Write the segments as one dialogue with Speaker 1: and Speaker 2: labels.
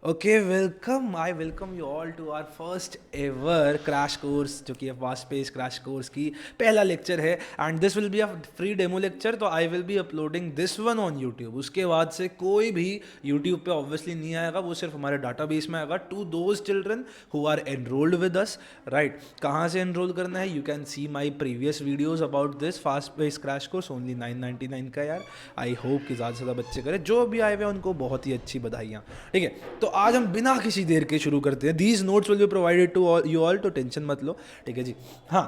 Speaker 1: Okay welcome I welcome you all to our first ever crash course जो कि fast pace crash course की पहला lecture है and this will be a free demo lecture. तो I will be uploading this one on YouTube. उसके बाद से कोई भी यूट्यूब पे ऑब्वियसली नहीं आएगा, वो सिर्फ हमारे डाटाबेस में आएगा to those children who are enrolled with us. Right, कहाँ से एनरोल करना है? You can see my previous videos about this fast pace crash course only 999 का यार। आई होप कि ज़्यादा से ज़्यादा बच्चे करें, जो भी आए हुए हैं उनको बहुत ही अच्छी बधाइयाँ। ठीक है, तो आज हम बिना किसी देर के शुरू करते हैं। These notes will be provided to you all, तो टेंशन मत लो। ठीक है जी, हाँ।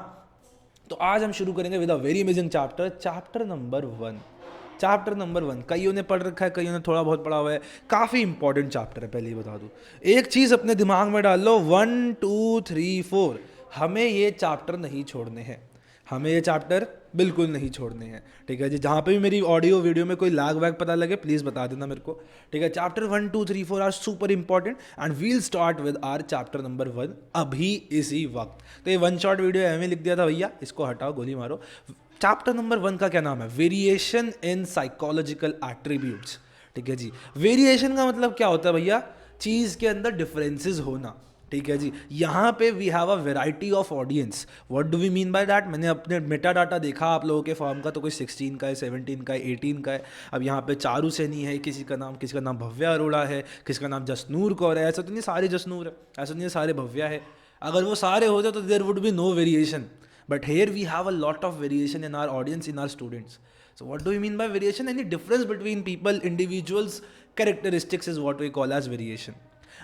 Speaker 1: तो आज हम शुरू करेंगे with a very amazing chapter, chapter number 1। Chapter number 1 कईयों ने पढ़ रखा है, कईयों ने थोड़ा बहुत पढ़ा हुआ है। काफ़ी इंपॉर्टेंट चैप्टर है, पहले ही बता दूँ। एक चीज़ अपने दिमाग में डाल लो, 1 2 3 4 हमें ये चैप्टर नहीं छोड़ने हैं। हमें ये चैप्टर बिल्कुल नहीं छोड़ने हैं। ठीक है जी, जहाँ पे भी मेरी ऑडियो वीडियो में कोई लैग वैग पता लगे प्लीज़ बता देना मेरे को। ठीक है, chapter 1 2 3 4 are super important and we'll start with our chapter number 1 अभी इसी वक्त। तो ये वन शॉट वीडियो एम लिख दिया था भैया, इसको हटाओ, गोली मारो। चैप्टर नंबर 1 का क्या नाम है? Variation in psychological attributes. ठीक है जी, वेरिएशन का मतलब क्या होता है भैया? चीज़ के अंदर डिफरेंसेस होना। ठीक है जी, यहाँ पे we have a variety of audience. What do we mean by that? मैंने अपने मेटा डाटा देखा आप लोगों के फॉर्म का, तो कोई 16 का है, 17 का है, 18 का है। अब यहाँ पे चारू सैनी है, किसी का नाम भव्या अरोड़ा है, किसी का नाम जसनूर कौर है। ऐसा तो नहीं सारे जसनूर है, ऐसा नहीं सारे भव्या है। अगर वो सारे होते तो there would be no variation, but here we have a lot of variation in our audience, in our students. So what do you mean by variation? Any difference between people, individuals, characteristics is what we call as variation.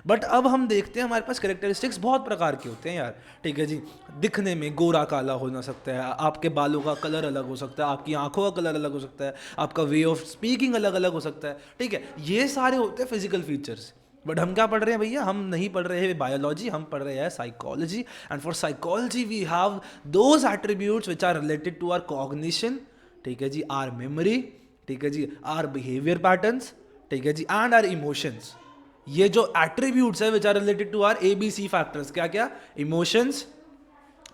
Speaker 1: But अब हम देखते हैं हमारे पास characteristics बहुत प्रकार के होते हैं यार। ठीक है जी, दिखने में गोरा काला हो सकता है, आपके बालों का कलर अलग हो सकता है, आपकी आंखों का कलर अलग हो सकता है, आपका वे ऑफ स्पीकिंग अलग अलग हो सकता है। ठीक है, ये सारे होते हैं फिजिकल फीचर्स। बट हम क्या पढ़ रहे हैं भैया? हम नहीं पढ़ रहे हैं बायोलॉजी, हम पढ़ रहे हैं psychology. And for psychology we have those attributes which are related to our cognition. ठीक है जी, आर मेमोरी। ठीक है जी, आर बिहेवियर पैटर्न्स। ठीक है जी, एंड आर इमोशंस। ये जो एट्रीब्यूट्स है which are related to our ABC factors, क्या क्या? Emotions,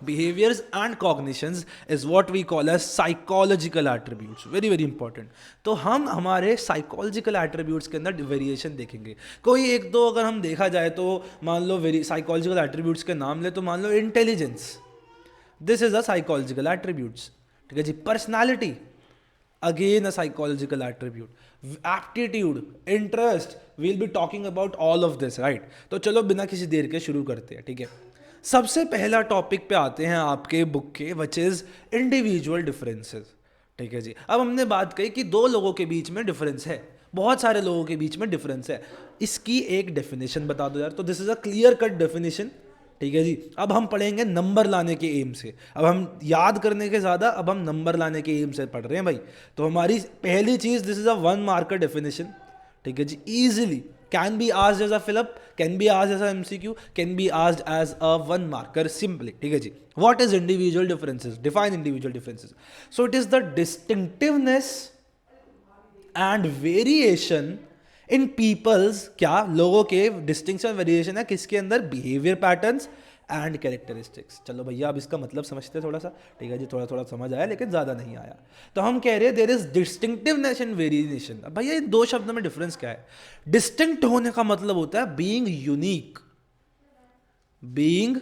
Speaker 1: behaviors and cognitions is what we call as psychological attributes. very very important. तो हम हमारे psychological attributes के अंदर वेरिएशन देखेंगे। कोई एक दो अगर हम देखा जाए तो मान लो psychological attributes के नाम ले, तो मान लो intelligence, this is a psychological attributes. ठीक है जी, personality, again a psychological attribute, aptitude, interest, we'll be talking about all of this. Right, तो चलो बिना किसी देर के शुरू करते हैं। ठीक है, सबसे पहला टॉपिक पे आते हैं आपके बुक के, विच इज इंडिविजुअल डिफरेंसेस। ठीक है जी, अब हमने बात कही कि दो लोगों के बीच में डिफरेंस है, बहुत सारे लोगों के बीच में डिफरेंस है, इसकी एक डेफिनेशन बता दो यार। तो this is a clear cut definition. ठीक है जी, अब हम पढ़ेंगे नंबर लाने के एम से। अब हम याद करने के ज़्यादा अब हम नंबर लाने के एम से पढ़ रहे हैं भाई। तो हमारी पहली चीज़, this is a 1 marker definition. ठीक है जी, easily can be asked as a fill up, can be asked as a MCQ, can be asked as a 1 marker simply. ठीक है जी, what is individual differences? Define individual differences. So it is the distinctiveness and variation in peoples, क्या लोगों के distinction variation है किसके अंदर? Behaviour patterns and characteristics. चलो भैया अब इसका मतलब समझते हैं थोड़ा सा। ठीक है जी, थोड़ा थोड़ा समझ आया लेकिन ज़्यादा नहीं आया। तो हम कह रहे हैं there is distinctiveness and variation. अब भैया इन दो शब्दों में डिफरेंस क्या है? डिस्टिंक्ट होने का मतलब होता है बीइंग यूनिक, बीइंग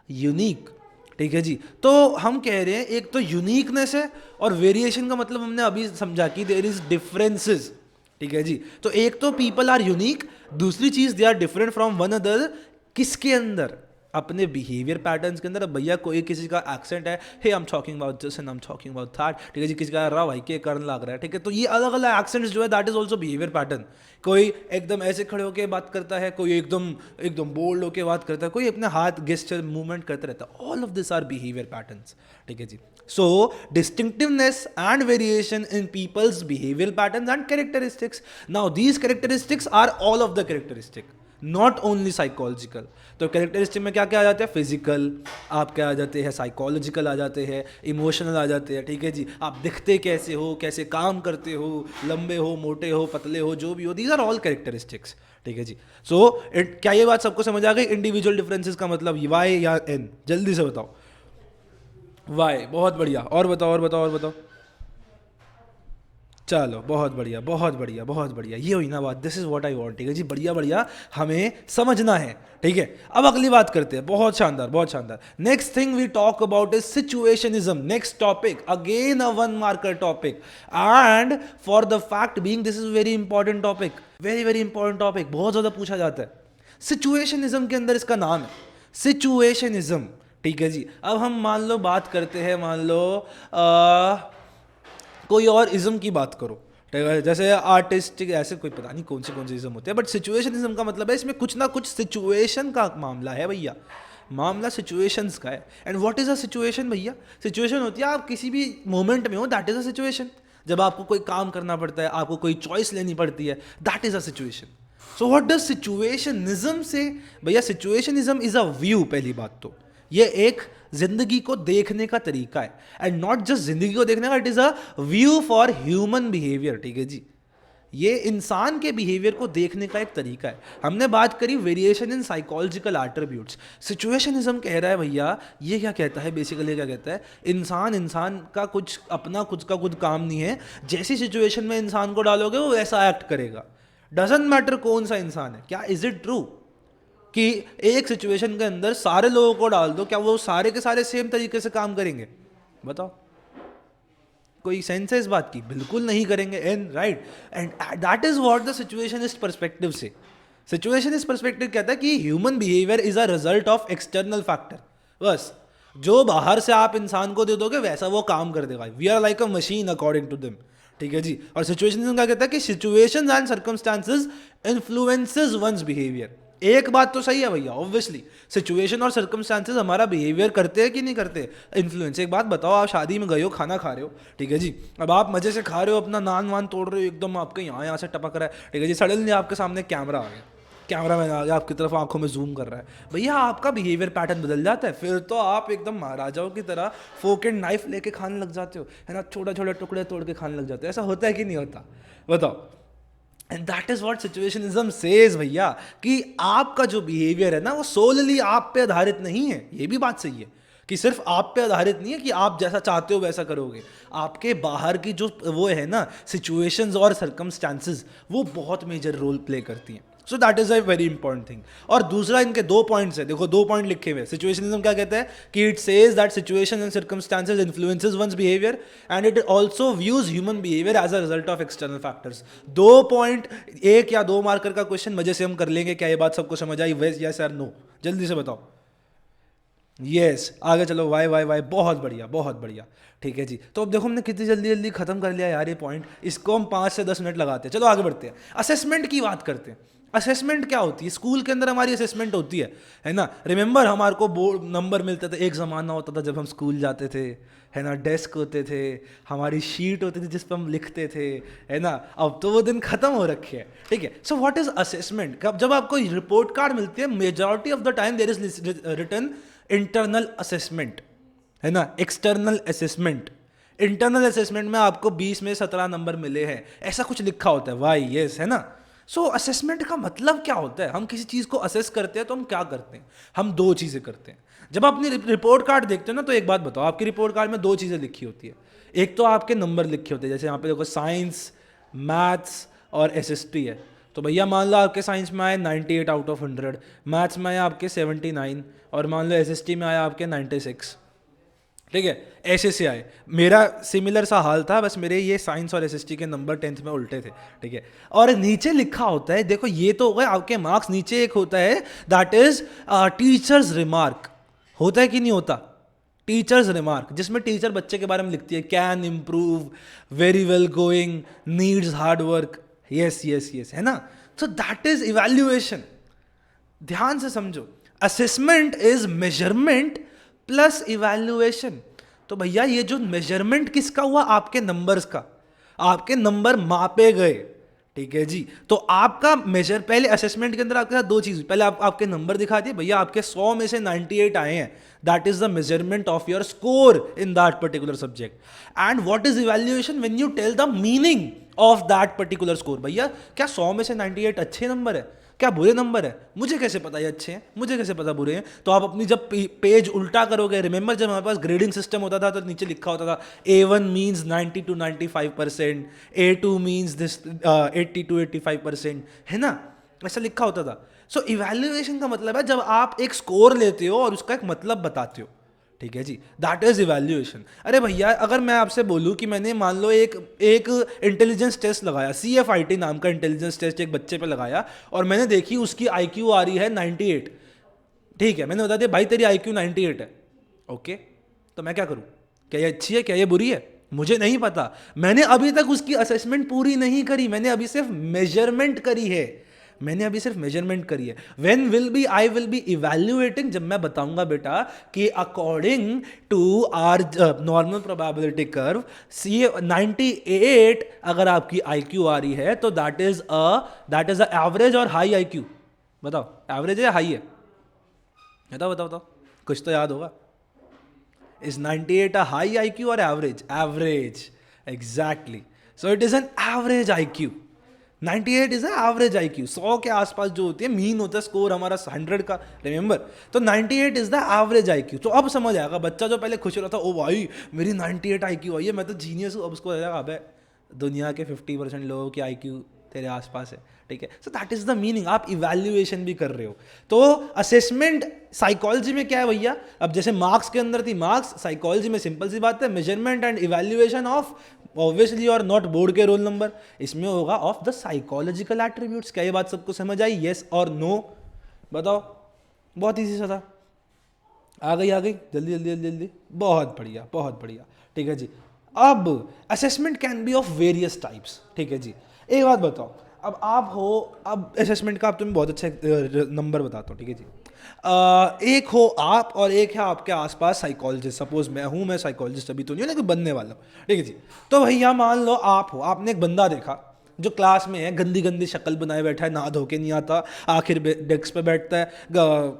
Speaker 1: यूनिक। ठीक है जी, तो हम कह रहे हैं एक तो यूनिकनेस है, और वेरिएशन का मतलब हमने अभी समझा कि देयर इज डिफरेंसेस। ठीक है जी, तो एक तो पीपल आर यूनिक, दूसरी चीज they are different from one other. किसके अंदर? अपने बिहेवियर पैटर्न्स के अंदर। अब भैया कोई किसी का एक्सेंट है, hey I am talking about this and I am talking about that. ठीक है जी, किसी का भाई के कर्ण लग रहा है। ठीक है, तो ये अलग अलग एक्सेंट्स जो है that is also behaviour pattern. कोई एकदम ऐसे खड़े होकर बात करता है, कोई एकदम एकदम बोल्ड होकर बात करता है, कोई अपने हाथ गेस्चर मूवमेंट करता रहता है। All of this are behaviour patterns. ठीक है जी, so distinctiveness and variation in peoples behaviour patterns and characteristics. Now these characteristics are all of the characteristic, not only psychological. तो कैरेक्टरिस्टिक में क्या क्या आ जाते हैं? फिजिकल, आप क्या आ जाते हैं? साइकोलॉजिकल आ जाते हैं, इमोशनल आ जाते हैं। ठीक है जी, आप दिखते कैसे हो, कैसे काम करते हो, लंबे हो, मोटे हो, पतले हो, जो भी हो, दीज आर ऑल कैरेक्टरिस्टिक्स। ठीक है जी, सो क्या ये बात सबको समझ आ गई? इंडिविजुअल डिफरेंसेस का मतलब वाई या एन? जल्दी से बताओ। वाई, बहुत बढ़िया। और बताओ और बताओ और बताओ। चलो बहुत बढ़िया बहुत बढ़िया बहुत बढ़िया, ये हुई ना बात, this is what I want. ठीक है जी, बढ़िया बढ़िया, हमें समझना है। ठीक है, अब अगली बात करते हैं। बहुत शानदार बहुत शानदार। Next thing we talk about is situationism. Next topic, again a one marker topic, and for the fact being this is very important topic, very very important topic, बहुत ज्यादा पूछा जाता है। सिचुएशनिज्म के अंदर इसका नाम है सिचुएशनिज्म। ठीक है जी, अब हम मान लो बात करते हैं, मान लो कोई और इज्म की बात करो, ठीक है, जैसे आर्टिस्टिक, ऐसे कोई पता नहीं कौन से इज्म होते हैं, बट सिचुएशनिज्म का मतलब है इसमें कुछ ना कुछ सिचुएशन का मामला है भैया, मामला सिचुएशंस का है। And what is a situation भैया? सिचुएशन होती है आप किसी भी मोमेंट में हो, दैट इज अ सिचुएशन। जब आपको कोई काम करना पड़ता है, आपको कोई चॉइस लेनी पड़ती है, that is a situation. So what does situationism से? भैया सिचुएशनिज्म इज अ व्यू, पहली बात तो ये एक जिंदगी को देखने का तरीका है, एंड नॉट जस्ट जिंदगी को देखने का, it is a view for human behaviour. ठीक है जी, ये इंसान के बिहेवियर को देखने का एक तरीका है। हमने बात करी वेरिएशन इन साइकोलॉजिकल एट्रीब्यूट्स। सिचुएशनिज्म कह रहा है भैया, ये क्या कहता है बेसिकली, क्या कहता है, इंसान का कुछ अपना खुद काम नहीं है, जैसी सिचुएशन में इंसान को डालोगे वो वैसा एक्ट करेगा। डजंट मैटर कौन सा इंसान है। क्या इज इट ट्रू कि एक सिचुएशन के अंदर सारे लोगों को डाल दो, क्या वो सारे के सारे सेम तरीके से काम करेंगे? बताओ, कोई सेंस है इस बात की? बिल्कुल नहीं करेंगे। And right, and that is what the situationist perspective से, सिचुएशनिस्ट पर्सपेक्टिव कहता है कि human behaviour is a result of external factor. बस जो बाहर से आप इंसान को दे दोगे वैसा वो काम कर देगा। We are like a machine according to them. ठीक है जी, और सिचुएशनिज्म क्या कहता है कि situations and circumstances influences one's behaviour. एक बात तो सही है भैया, ऑब्वियसली सिचुएशन और सर्कमस्टांसेस हमारा बिहेवियर करते हैं कि नहीं करते, इन्फ्लुएंस। एक बात बताओ, आप शादी में गए हो, खाना खा रहे हो, ठीक है जी, अब आप मजे से खा रहे हो, अपना नान वान तोड़ रहे हो, एकदम आपके यहाँ से टपक रहा है, ठीक है जी, सडनली आपके सामने कैमरा आ गया, कैमरा मैन आ गया, आपकी तरफ आंखों में जूम कर रहा है, भैया आपका बिहेवियर पैटर्न बदल जाता है। फिर तो आप एकदम महाराजाओं की तरह फोक एंड नाइफ लेके खाने लग जाते हो, है ना, छोटा छोटा टुकड़े तोड़ के खाने लग जाते हो। ऐसा होता है कि नहीं होता? बताओ। And that is what situationism says भैया, कि आपका जो बिहेवियर है ना वो सोलली आप पे आधारित नहीं है। ये भी बात सही है कि सिर्फ आप पे आधारित नहीं है कि आप जैसा चाहते हो वैसा करोगे, आपके बाहर की जो वो है ना सिचुएशंस और सर्कमस्टांसेस, वो बहुत मेजर रोल प्ले करती हैं। So that is a very important thing. और दूसरा, इनके दो पॉइंट्स है, देखो दो पॉइंट लिखे हुए। सिचुएशनिज्म क्या कहता है कि it says that situation and circumstances influences one's behaviour and it also views human behaviour as a result of external factors. दो पॉइंट, एक या दो मार्कर का क्वेश्चन मजे से हम कर लेंगे। क्या ये बात सबको समझ आई? यस और नो, जल्दी से बताओ। यस, आगे चलो। वाई वाई वाई, बहुत बढ़िया बहुत बढ़िया। ठीक है जी, तो अब देखो हमने कितनी जल्दी जल्दी खत्म कर लिया यार ये पॉइंट। इसको हम 5 से 10 मिनट लगाते हैं। चलो आगे बढ़ते हैं, असेसमेंट की बात करते हैं। असेसमेंट क्या होती है? स्कूल के अंदर हमारी असेसमेंट होती है ना। रिमेंबर हमारे को बोर्ड नंबर मिलते थे। एक ज़माना होता था जब हम स्कूल जाते थे, है ना, डेस्क होते थे, हमारी शीट होती थी जिस पर हम लिखते थे, है ना। अब तो वो दिन खत्म हो रखे हैं। ठीक है, सो व्हाट इज असेसमेंट? जब आपको रिपोर्ट कार्ड मिलती है, majority of the time there is written internal assessment, है ना, एक्सटर्नल असेसमेंट। इंटरनल असेसमेंट में आपको 20 में 17 नंबर मिले हैं, ऐसा कुछ लिखा होता है। वाई यस, है ना। सो असेसमेंट का मतलब क्या होता है? हम किसी चीज़ को असेस करते हैं तो हम क्या करते हैं? हम दो चीज़ें करते हैं। जब आप अपनी रिपोर्ट कार्ड देखते हो ना, तो एक बात बताओ, आपकी रिपोर्ट कार्ड में दो चीज़ें लिखी होती है। एक तो आपके नंबर लिखे होते हैं, जैसे यहाँ पे देखो साइंस, मैथ्स और एसएसटी है। तो भैया मान लो आपके साइंस में आए 98 आउट ऑफ 100, मैथ्स में आया आपके 79, और मान लो एसएसटी में आया आपके 96। ठीक है, ऐसे से आए। मेरा सिमिलर सा हाल था, बस मेरे ये साइंस और एसएसटी के नंबर 10th में उल्टे थे। ठीक है, और नीचे लिखा होता है, देखो ये तो हो गए आपके मार्क्स, नीचे एक होता है दैट इज टीचर्स रिमार्क। होता है कि नहीं होता? टीचर्स रिमार्क, जिसमें टीचर बच्चे के बारे में लिखती है, can improve, very well going, needs hard work, yes yes yes, है ना। So that is evaluation. ध्यान से समझो, assessment is measurement plus evaluation. तो भैया ये जो मेजरमेंट किसका हुआ? आपके नंबर्स का। आपके नंबर मापे गए, ठीक है जी। तो आपका मेजर, पहले असेसमेंट के अंदर आपके साथ दो चीज, पहले आपके नंबर दिखा दिए, भैया आपके 100 में से 98 आए हैं, that is the measurement of your score in that particular subject. And what is evaluation? When you tell the meaning of that particular score. भैया क्या 100 में से 98 अच्छे नंबर है? क्या बुरे नंबर है? मुझे कैसे पता ये अच्छे हैं, मुझे कैसे पता बुरे हैं? तो आप अपनी जब पेज उल्टा करोगे, रिमेंबर जब हमारे पास ग्रेडिंग सिस्टम होता था तो नीचे लिखा होता था A1 means 90 to 95%, A2 means this 80 to 85%, है ना? ऐसा लिखा होता था। सो इवैल्यूएशन का मतलब है जब आप एक स्कोर लेते हो और उसका एक मतलब बताते हो, ठीक है जी, दैट इज इवैल्यूएशन। अरे भैया अगर मैं आपसे बोलूं कि मैंने मान लो एक इंटेलिजेंस टेस्ट लगाया, CFIT नाम का इंटेलिजेंस टेस्ट एक बच्चे पे लगाया और मैंने देखी उसकी IQ आ रही है 98, ठीक है, मैंने बता दिया भाई तेरी IQ 98 है, ओके, तो मैं क्या करूं? क्या ये अच्छी है, क्या ये बुरी है? मुझे नहीं पता, मैंने अभी तक उसकी असेसमेंट पूरी नहीं करी, मैंने अभी सिर्फ मेजरमेंट करी है, मैंने अभी सिर्फ मेजरमेंट करी है। When will be I will be evaluating, जब मैं बताऊंगा बेटा कि according to our normal probability curve see 98 अगर आपकी IQ आ रही है तो दैट इज अ एवरेज और हाई IQ। बताओ एवरेज है हाई है? बताओ बताओ बताओ, कुछ तो याद होगा। इज 98 अ हाई IQ और average? Average, exactly. So it is an average IQ। 98 is average IQ, 100 के आसपास जो होती है, मीन होता है स्कोर हमारा 100 का, रिमेंबर। तो 98 इज द एवरेज IQ। तो अब समझ आएगा, बच्चा जो पहले खुश हो रहा था, ओ भाई मेरी 98 IQ आई है, मैं तो जीनियस हूँ, अब उसको लगेगा अबे दुनिया के 50% लोगों की IQ तेरे आसपास है, ठीक है। So that is the meaning, आप इवैल्यूएशन भी कर रहे हो। तो असेसमेंट साइकोलॉजी में क्या है भैया? अब जैसे मार्क्स के अंदर थी मार्क्स, साइकोलॉजी में सिंपल सी बात है, measurement and evaluation of obviously और नॉट बोर्ड के रोल नंबर, इसमें होगा ऑफ द साइकोलॉजिकल एट्रीब्यूट्स। क्या ये बात सबको समझ आई? येस और नो? बताओ, बहुत इजी सा था। आ गई जल्दी जल्दी जल्दी जल्दी, बहुत बढ़िया बहुत बढ़िया, ठीक है जी। अब assessment can be of various types, ठीक है जी। एक बात बताओ, अब आप हो, अब असेसमेंट का आप तुम्हें बहुत अच्छा नंबर बताता हूँ, ठीक है जी। एक हो आप और एक है आपके आसपास साइकोलॉजिस्ट। सपोज मैं साइकोलॉजिस्ट अभी तो नहीं हूँ लेकिन बनने वाला हूँ, ठीक है जी। तो भैया मान लो आप हो, आपने एक बंदा देखा जो क्लास में है, गंदी गंदी शक्ल बनाए बैठा है, नहा धो के नहीं आता, आखिर डेस्क पे बैठता है,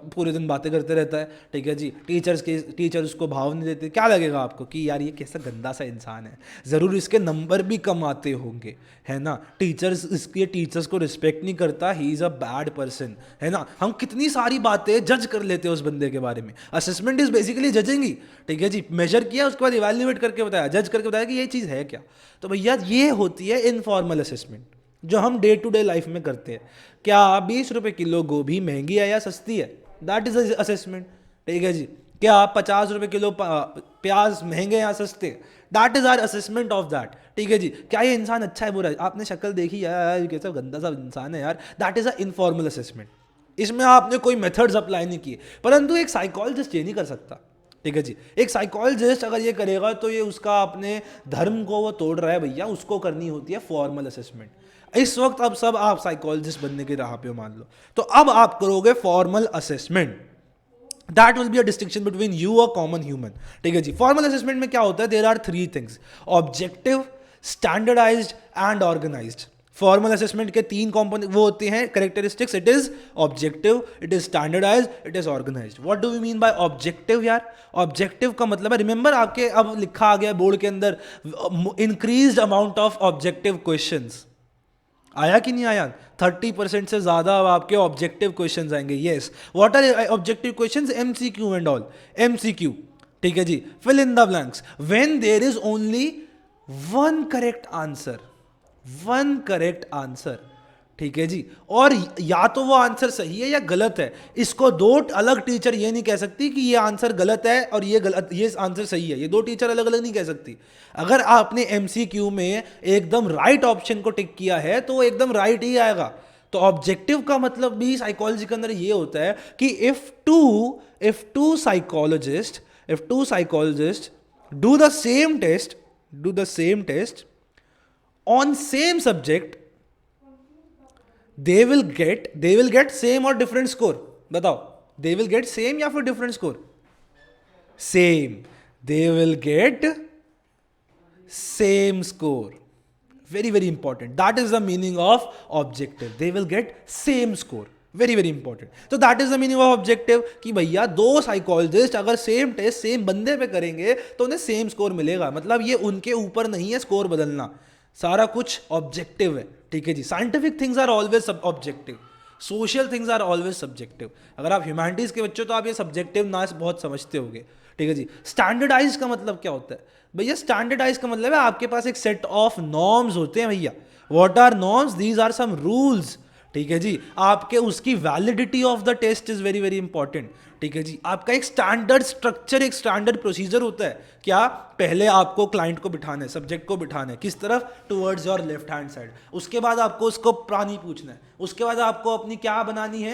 Speaker 1: पूरे दिन बातें करते रहता है, ठीक है जी। टीचर उसको भाव नहीं देते। क्या लगेगा आपको कि यार ये कैसा गंदा सा इंसान है, ज़रूर इसके नंबर भी कम आते होंगे, है ना। टीचर्स को रिस्पेक्ट नहीं करता, he is a bad person, है ना। हम कितनी सारी बातें जज कर लेते हैं उस बंदे के बारे में। असेसमेंट इज बेसिकली जजिंग ही, ठीक है जी। मेजर किया, उसके बाद इवैल्यूएट करके बताया, जज करके बताया कि ये चीज़ है क्या। तो भैया ये होती है इनफॉर्मल असेसमेंट, जो हम डे टू डे लाइफ में करते हैं। क्या 20 रुपए किलो गोभी महंगी है या सस्ती है? दैट इज असेसमेंट, ठीक है जी। क्या 50 रुपए किलो प्याज महंगे या सस्ते? That is our assessment of that, ठीक है जी। क्या ये इंसान अच्छा है बुरा है? आपने शक्ल देखी यार, कैसा गंदा सा इंसान है यार, that is a informal assessment. इसमें आपने कोई मेथड्स अप्लाई नहीं किए, परंतु एक साइकोलॉजिस्ट ये नहीं कर सकता, ठीक है जी। एक साइकोलॉजिस्ट अगर ये करेगा तो ये उसका अपने धर्म को वो तोड़ रहा है भैया। उसको करनी होती है फॉर्मल असेसमेंट। इस वक्त अब सब आप साइकोलॉजिस्ट बनने की राह पे हो मान लो, तो अब आप करोगे formal assessment. That will be a distinction between you और कॉमन ह्यूमन, ठीक है जी। फॉर्मल असेसमेंट में क्या होता है? There are 3 things, objective, standardised and organised. Formal assessment के 3 कॉम्पोनेंट वो होते हैं, characteristics. It is objective, it is standardised, it is organised. What do we mean by objective यार? ऑब्जेक्टिव का मतलब है, रिमेंबर आपके अब लिखा आ गया बोर्ड के अंदर, increased amount of objective questions. आया कि नहीं आया? 30% से ज्यादा अब आपके ऑब्जेक्टिव क्वेश्चंस आएंगे। Yes, what are objective questions? MCQ and all, MCQ, ठीक है जी। Fill in the blanks when there is only one correct answer, one correct answer, ठीक है जी। और या तो वो आंसर सही है या गलत है। इसको दो अलग टीचर ये नहीं कह सकती कि ये आंसर गलत है और ये आंसर सही है। ये दो टीचर अलग अलग नहीं कह सकती। अगर आपने MCQ में एकदम राइट ऑप्शन को टिक किया है तो वो एकदम राइट ही आएगा। तो ऑब्जेक्टिव का मतलब भी साइकोलॉजी के अंदर ये होता है कि if two psychologist do the same test on same subject, they will get same or different score। बताओ, they will get same या फिर different score? Same, they will get same score। very very important, that is the meaning of objective, they will get same score, very very important। तो that is the meaning of objective कि भैया दो psychologist अगर same taste same बंदे पे करेंगे तो उन्हें सेम स्कोर मिलेगा। मतलब ये उनके ऊपर नहीं है स्कोर बदलना, सारा कुछ ऑब्जेक्टिव है, ठीक है जी। Scientific things are always objective. Social things are always subjective. अगर आप ह्यूमैनिटीज़ के बच्चे हो तो आप ये सब्जेक्टिव ना बहुत समझते होगे, ठीक है जी। स्टैंडर्डाइज का मतलब क्या होता है भैया? स्टैंडर्डाइज का मतलब है आपके पास एक सेट ऑफ नॉर्म्स होते हैं भैया। What are norms? These are some rules, ठीक है जी। आपके उसकी validity of the test is very very important, ठीक है जी। आपका एक स्टैंडर्ड स्ट्रक्चर, एक स्टैंडर्ड प्रोसीजर होता है। क्या? पहले आपको क्लाइंट को बिठाना है, सब्जेक्ट को बिठाना है, किस तरफ? Towards your left hand side. उसके बाद आपको उसको प्राणी पूछना है, उसके बाद आपको अपनी क्या बनानी है,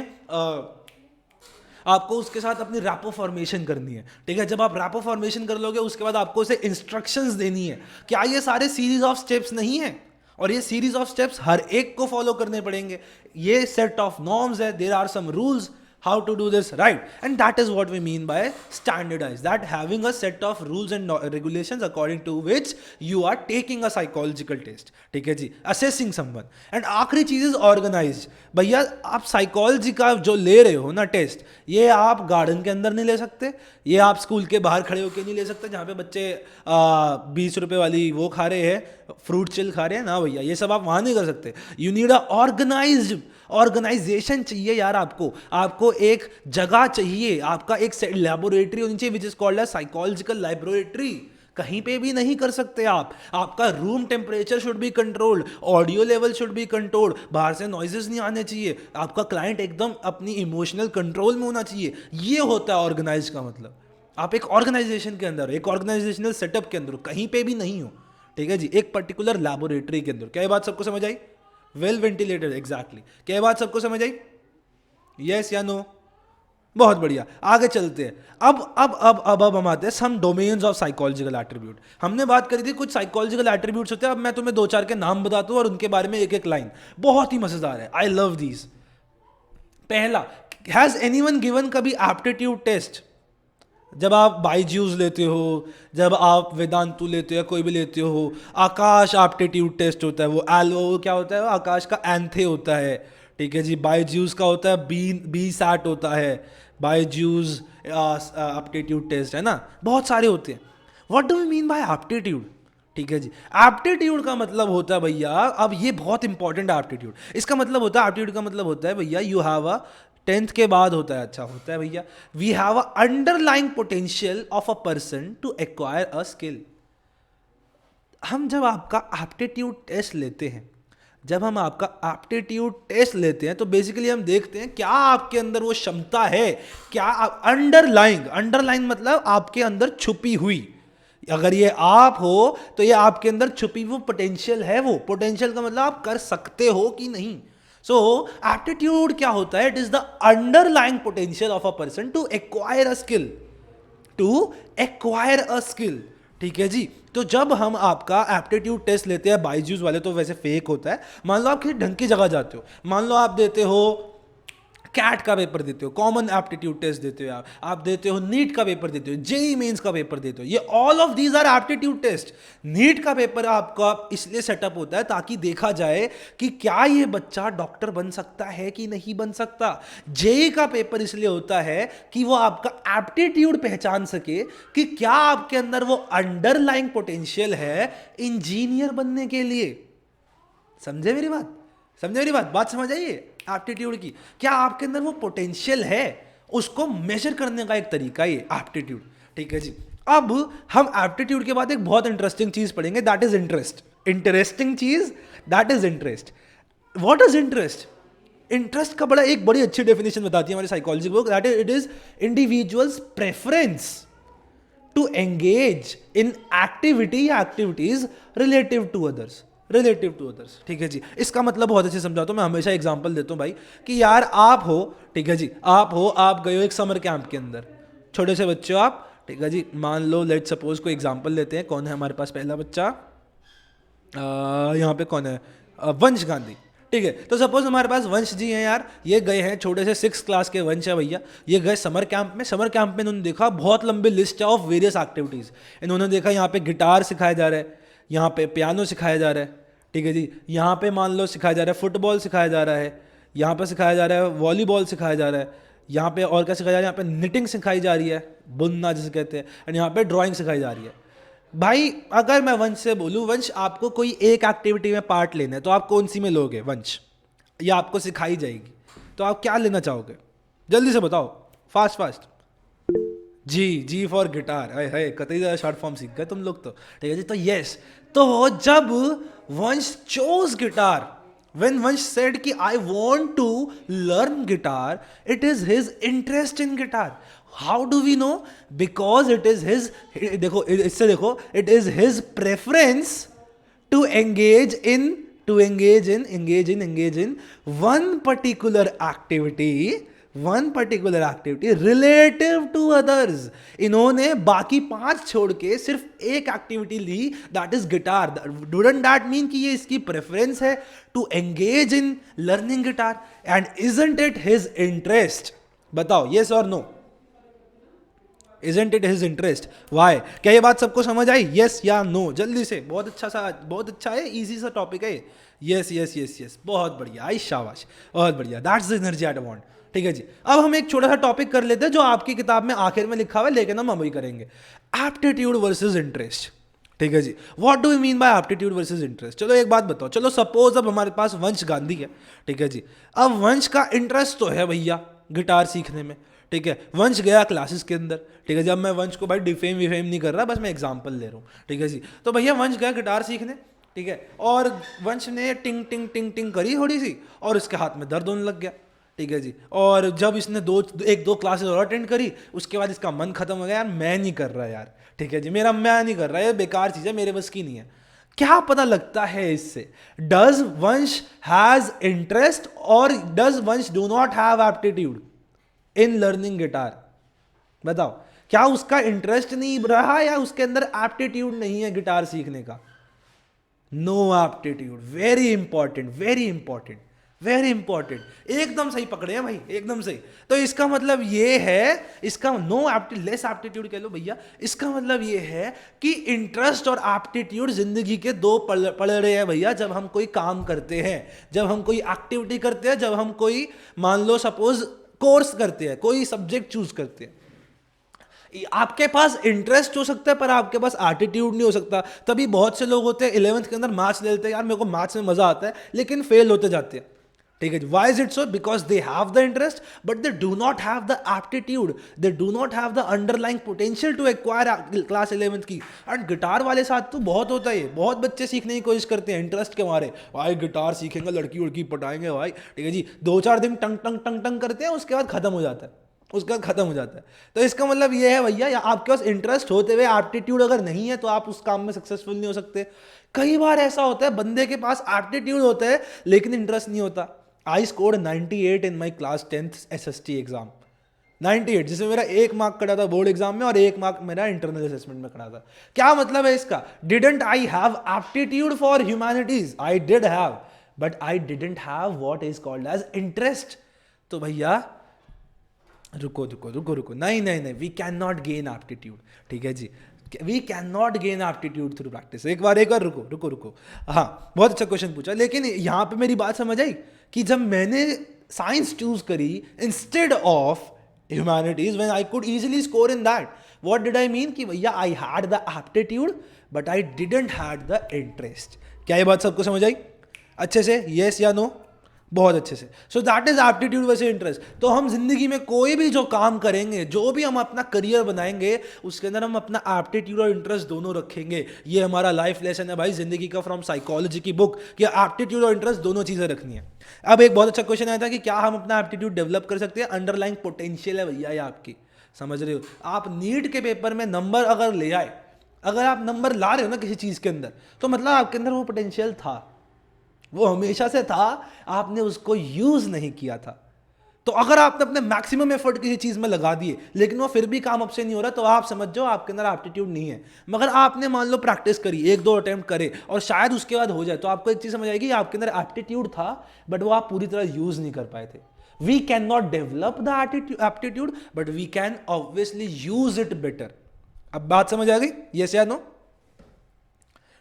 Speaker 1: आपको उसके साथ अपनी रैपो फॉर्मेशन करनी है, ठीक है। जब आप रैपो फॉर्मेशन कर लोगे उसके बाद आपको उसे इंस्ट्रक्शंस देनी है। क्या ये सारे सीरीज ऑफ स्टेप्स नहीं है? और ये सीरीज ऑफ स्टेप्स हर एक को फॉलो करने पड़ेंगे। ये सेट ऑफ नॉर्म्स है, there are some rules how to do this right, and that is what we mean by standardized, that having a set of rules and regulations according to which you are taking a psychological test, ठीक है जी, assessing someone। and आखिरी चीज is organized। भैया आप psychology का जो ले रहे हो ना टेस्ट, ये आप गार्डन के अंदर नहीं ले सकते, ये आप स्कूल के बाहर खड़े होकर नहीं ले सकते जहाँ पे बच्चे 20 रुपए वाली वो खा रहे हैं, फ्रूट चिल खा रहे हैं ना भैया, ये सब आप वहाँ नहीं कर सकते। You need a organised, organisation चाहिए यार आपको एक जगह चाहिए, आपका एक लैबोरेटरी होनी चाहिए विच is called a psychological laboratory. कहीं पे भी नहीं कर सकते आप। आपका room temperature should be controlled, audio level should be controlled, बाहर से नॉइजेस नहीं आने चाहिए, आपका क्लाइंट एकदम अपनी इमोशनल कंट्रोल में होना चाहिए। ये होता है ऑर्गेनाइज का मतलब। आप एक ऑर्गेनाइजेशन के अंदर, एक ऑर्गेनाइजेशनल सेटअप के अंदर, कहीं पे भी नहीं हो, ठीक है जी, एक पर्टिकुलर लैबोरेटरी के अंदर। क्या ये बात सबको समझ आई? Well ventilated, exactly. क्या ये बात सबको समझ आई? यस या नो? बहुत बढ़िया, आगे चलते हैं। अब हम आते हैं सम डोमेन्स ऑफ साइकोलॉजिकल एट्रीब्यूट। हमने बात करी थी कुछ साइकोलॉजिकल एट्रीब्यूट्स होते हैं, अब मैं तुम्हें 2-4 के नाम बताता हूं और उनके बारे में एक एक लाइन। बहुत ही मजेदार है, आई लव दीज। पहला, हैज एनीवन गिवन कभी एप्टीट्यूड टेस्ट? जब आप बाईजूस लेते हो, जब आप वेदांतु लेते हो, कोई भी लेते हो, आकाश एप्टीट्यूड टेस्ट होता है, वो क्या होता है? वो आकाश का एंथे होता है, ठीक है जी। बाईजूस का होता है बी सैट होता है, बाईजूस एप्टीट्यूड टेस्ट है ना, बहुत सारे होते हैं। What do we mean by aptitude? ठीक है जी, एप्टीट्यूड का मतलब होता है भैया, अब ये बहुत इंपॉर्टेंट है एप्टीट्यूड। इसका मतलब होता है, एप्टीट्यूड का मतलब होता है भैया, यू हैव अ 10th के बाद होता है, अच्छा होता है भैया, we have a underlying potential of a person to acquire a skill. हम जब आपका एप्टीट्यूड टेस्ट लेते हैं, जब हम आपका एप्टीट्यूड टेस्ट लेते हैं तो बेसिकली हम देखते हैं क्या आपके अंदर वो क्षमता है, क्या अंडरलाइंग मतलब आपके अंदर छुपी हुई। अगर ये आप हो तो ये आपके अंदर छुपी वो पोटेंशियल है, वो पोटेंशियल का मतलब आप कर सकते हो कि नहीं। सो एप्टीट्यूड क्या होता है? It is the underlying potential of a person to acquire a skill, to acquire a skill, ठीक है जी। तो जब हम आपका एप्टीट्यूड टेस्ट लेते हैं, बाईजूस वाले तो वैसे फेक होता है, मान लो आप किसी ढंग की जगह जाते हो, मान लो आप देते हो कैट का पेपर देते हो, कॉमन एप्टीट्यूड टेस्ट देते हो, आप देते हो नीट का पेपर देते हो, जेई मेंस का पेपर देते हो, ये all of these are aptitude test. NEET का पेपर आपका इसलिए सेटअप होता है ताकि देखा जाए कि क्या ये बच्चा डॉक्टर बन सकता है कि नहीं बन सकता। जेई का पेपर इसलिए होता है कि वो आपका एप्टीट्यूड पहचान सके कि क्या आपके अंदर वो अंडरलाइंग पोटेंशियल है इंजीनियर बनने के लिए। समझे मेरी बात? समझे मेरी बात समझ आइए एप्टीट्यूड की, क्या आपके अंदर वो पोटेंशियल है, उसको मेजर करने का एक तरीका ये एप्टीट्यूड, ठीक है जी। अब हम एप्टीट्यूड के बाद एक बहुत इंटरेस्टिंग चीज पढ़ेंगे, दैट इज इंटरेस्ट। इंटरेस्टिंग चीज, that is interest. What is interest? Interest का एक बड़ी अच्छी डेफिनेशन बताती है हमारी psychology book, that is it is individuals preference to engage in activity या एक्टिविटीज रिलेटिव टू अदर्स, ठीक है जी। इसका मतलब बहुत अच्छे समझाता हूं मैं, हमेशा एग्जांपल देता हूं भाई कि यार आप हो, ठीक है जी, आप गए हो एक समर कैंप के अंदर, छोटे से बच्चे हो आप, ठीक है जी। मान लो लेट सपोज कोई एग्जांपल लेते हैं, कौन है हमारे पास पहला बच्चा, यहाँ पे कौन है, वंश गांधी, ठीक है। तो सपोज हमारे पास वंश जी हैं यार, ये गए हैं, छोटे से 6th क्लास के वंश है भैया, ये गए समर कैंप में। समर कैंप में इन्होंने देखा बहुत लंबी लिस्ट है ऑफ वेरियस एक्टिविटीज़। इन्होंने देखा यहाँ पे गिटार सिखाया जा रहा है, यहाँ पे पियानो सिखाया जा रहा है, ठीक है जी, यहाँ पे मान लो सिखाया जा रहा है फुटबॉल सिखाया जा रहा है, यहाँ पे सिखाया जा रहा है वॉलीबॉल सिखाया जा रहा है, यहाँ पे और क्या सिखाया जा रहा है, यहाँ पे निटिंग सिखाई जा रही है, बुनना जिसे कहते हैं, एंड यहाँ पे ड्राइंग सिखाई जा रही है। भाई अगर मैं वंश से बोलूँ, वंश आपको कोई एक एक्टिविटी में पार्ट लेना है तो आप कौन सी में लोगे वंश? ये आपको सिखाई जाएगी, तो आप क्या लेना चाहोगे? जल्दी से बताओ, फास्ट फास्ट। जी फॉर गिटार। है कतई ज़्यादा शॉर्ट फॉर्म सीख गए तुम लोग तो। ठीक है जी, तो यस, तो जब वंश चोज गिटार, when वंश said कि I want to learn guitar, it is his interest in guitar. How do we know? Because it is his, देखो इससे देखो, it is his preference to engage in one particular activity relative to others. इन्होंने बाकी 5 छोड़ के सिर्फ एक activity ली, that is guitar. Don't that mean कि ये इसकी प्रेफरेंस है to engage in learning guitar? And isn't it his interest? बताओ यस और no. Isn't it his interest? Why? क्या ये बात सबको समझ आई? Yes या no? जल्दी से. बहुत अच्छा है, इजी सा टॉपिक है. यस, बहुत बढ़िया, आई शाबाश, बहुत बढ़िया. That's the energy I want. ठीक है जी. अब हम एक छोटा सा टॉपिक कर लेते हैं जो आपकी किताब में आखिर में लिखा हुआ है, लेकिन हम वही करेंगे. Aptitude versus interest. ठीक है जी. What do you mean by aptitude versus interest? चलो एक बात बताओ. चलो सपोज अब हमारे पास वंश गांधी है. ठीक है जी. अब वंश का इंटरेस्ट तो है भैया गिटार सीखने में. ठीक है. वंश गया क्लासेस के अंदर. ठीक है. जब मैं वंश को भाई डिफेम नहीं कर रहा, बस मैं एग्जांपल ले रहा हूँ. ठीक है जी. तो भैया वंश गया गिटार सीखने. ठीक है. और वंश ने टिंग टिंग टिंग टिंग करी थोड़ी सी, और उसके हाथ में दर्द होने लग गया. ठीक है जी. और जब इसने एक दो क्लासेस और अटेंड करी, उसके बाद इसका मन खत्म हो गया, यार मैं नहीं कर रहा यार. ठीक है जी. मैं नहीं कर रहा, ये बेकार चीज़ है, मेरे बस की नहीं है. क्या पता लगता है इससे? डज वंश हैज इंटरेस्ट और डज वंश do not have aptitude in learning guitar? बताओ, क्या उसका इंटरेस्ट नहीं रहा या उसके अंदर एप्टीट्यूड नहीं है गिटार सीखने का? No aptitude. Very important. एकदम सही पकड़े हैं भाई, एकदम सही. तो इसका मतलब ये है, इसका लेस एप्टीट्यूड कह लो भैया. इसका मतलब ये है कि इंटरेस्ट और एप्टीट्यूड जिंदगी के दो पलड़े हैं भैया. जब हम कोई काम करते हैं, जब हम कोई एक्टिविटी करते हैं, जब हम कोई मान लो सपोज कोर्स करते हैं, कोई सब्जेक्ट चूज करते हैं, आपके पास इंटरेस्ट हो सकता है पर आपके पास एटीट्यूड नहीं हो सकता. तभी बहुत से लोग होते हैं 11th के अंदर मैथ्स ले लेते हैं, यार मेरे को मैथ्स में मजा आता है, लेकिन फेल होते जाते हैं. ठीक है. Why is it so? Because they have the interest but they do not have the aptitude, they do not have the underlying potential to acquire class 11th की. एंड गिटार वाले साथ तो बहुत होता है. बहुत बच्चे सीखने की कोशिश करते हैं इंटरेस्ट के मारे, भाई गिटार सीखेंगे, लड़की उड़की पटाएंगे भाई. ठीक है जी. 2-4 दिन टंग टंग टंग टंग करते हैं, उसके बाद खत्म हो जाता है. तो इसका मतलब ये है भैया, या आपके पास इंटरेस्ट होते हुए एप्टीट्यूड अगर नहीं है तो आप उस काम में सक्सेसफुल नहीं हो सकते. कई बार ऐसा होता है बंदे के पास एप्टीट्यूड होता है लेकिन इंटरेस्ट नहीं होता. I scored 98 in my class 10th SST exam. 98, जिसमें मेरा 1 मार्क कटा था बोर्ड एग्जाम में और 1 मार्क मेरा इंटरनल असेसमेंट में कटा था. क्या मतलब है इसका? Didn't I have aptitude for humanities? I did have, but I didn't have what is called as interest. तो भैया रुको, नहीं, we can not gain aptitude. ठीक है जी. We can not gain aptitude through practice. एक बार रुको. हाँ, बहुत अच्छा क्वेश्चन पूछा, लेकिन यहाँ पे मेरी बात समझ आई कि जब मैंने साइंस चूज करी instead of humanities, when I could easily score in that, what did I mean कि भैया I had the aptitude but I didn't had the interest. क्या ये बात सबको समझ आई अच्छे से? यस या नो? बहुत अच्छे से. So that is aptitude versus interest. तो हम जिंदगी में कोई भी जो काम करेंगे, जो भी हम अपना करियर बनाएंगे, उसके अंदर हम अपना एप्टीट्यूड और इंटरेस्ट दोनों रखेंगे. ये हमारा लाइफ लेसन है भाई जिंदगी का, फ्रॉम साइकोलॉजी की बुक, कि एप्टीट्यूड और इंटरेस्ट दोनों चीजें रखनी है. अब एक बहुत अच्छा क्वेश्चन आया था कि क्या हम अपना एप्टीट्यूड डेवलप कर सकते हैं? अंडरलाइंग पोटेंशियल है भैया ये आपकी, समझ रहे हो? आप नीट के पेपर में नंबर अगर ले आए, अगर आप नंबर ला रहे हो ना किसी चीज के अंदर, तो मतलब आपके अंदर वो पोटेंशियल था, वो हमेशा से था, आपने उसको यूज नहीं किया था. तो अगर आपने अपने मैक्सिमम एफर्ट किसी चीज में लगा दिए लेकिन वो फिर भी काम आपसे नहीं हो रहा, तो आप समझ जाओ आपके अंदर एप्टीट्यूड नहीं है. मगर आपने मान लो प्रैक्टिस करी, 1-2 अटेम्प्ट करे और शायद उसके बाद हो जाए, तो आपको एक चीज समझ आएगी, आपके अंदर एप्टीट्यूड था बट वो आप पूरी तरह यूज नहीं कर पाए थे. We can not develop the aptitude but we can obviously use it better. अब बात समझ आ गई? यस या नो?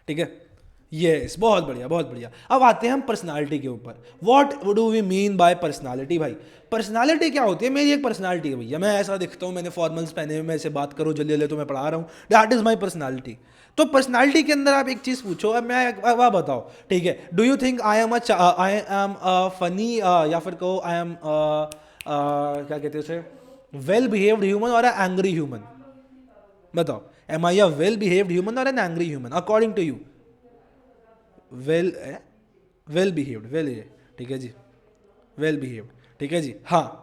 Speaker 1: ठीक है. यस, बहुत बढ़िया बहुत बढ़िया। अब आते हैं हम पर्सनालिटी के ऊपर। What do we mean by personality भाई? पर्सनालिटी क्या होती है? मेरी एक पर्सनालिटी है भैया, मैं ऐसा दिखता हूँ, मैंने फॉर्मल्स पहने हुए, मैं ऐसे बात करूँ जल्दी जल्दी तो मैं पढ़ा रहा हूँ, दैट इज माई पर्सनालिटी। तो पर्सनालिटी के अंदर आप एक चीज़ पूछो, अब मैं वह बताओ, ठीक है, do you think I am funny, या फिर कहो आई एम क्या कहते हैं उसे, वेल बिहेव्ड ह्यूमन और एंग्री ह्यूमन? बताओ, am I a well behaved human और an angry human according to you? Well well behaved, well, ठीक है जी, वेल बिहेव्ड, ठीक है जी, हाँ।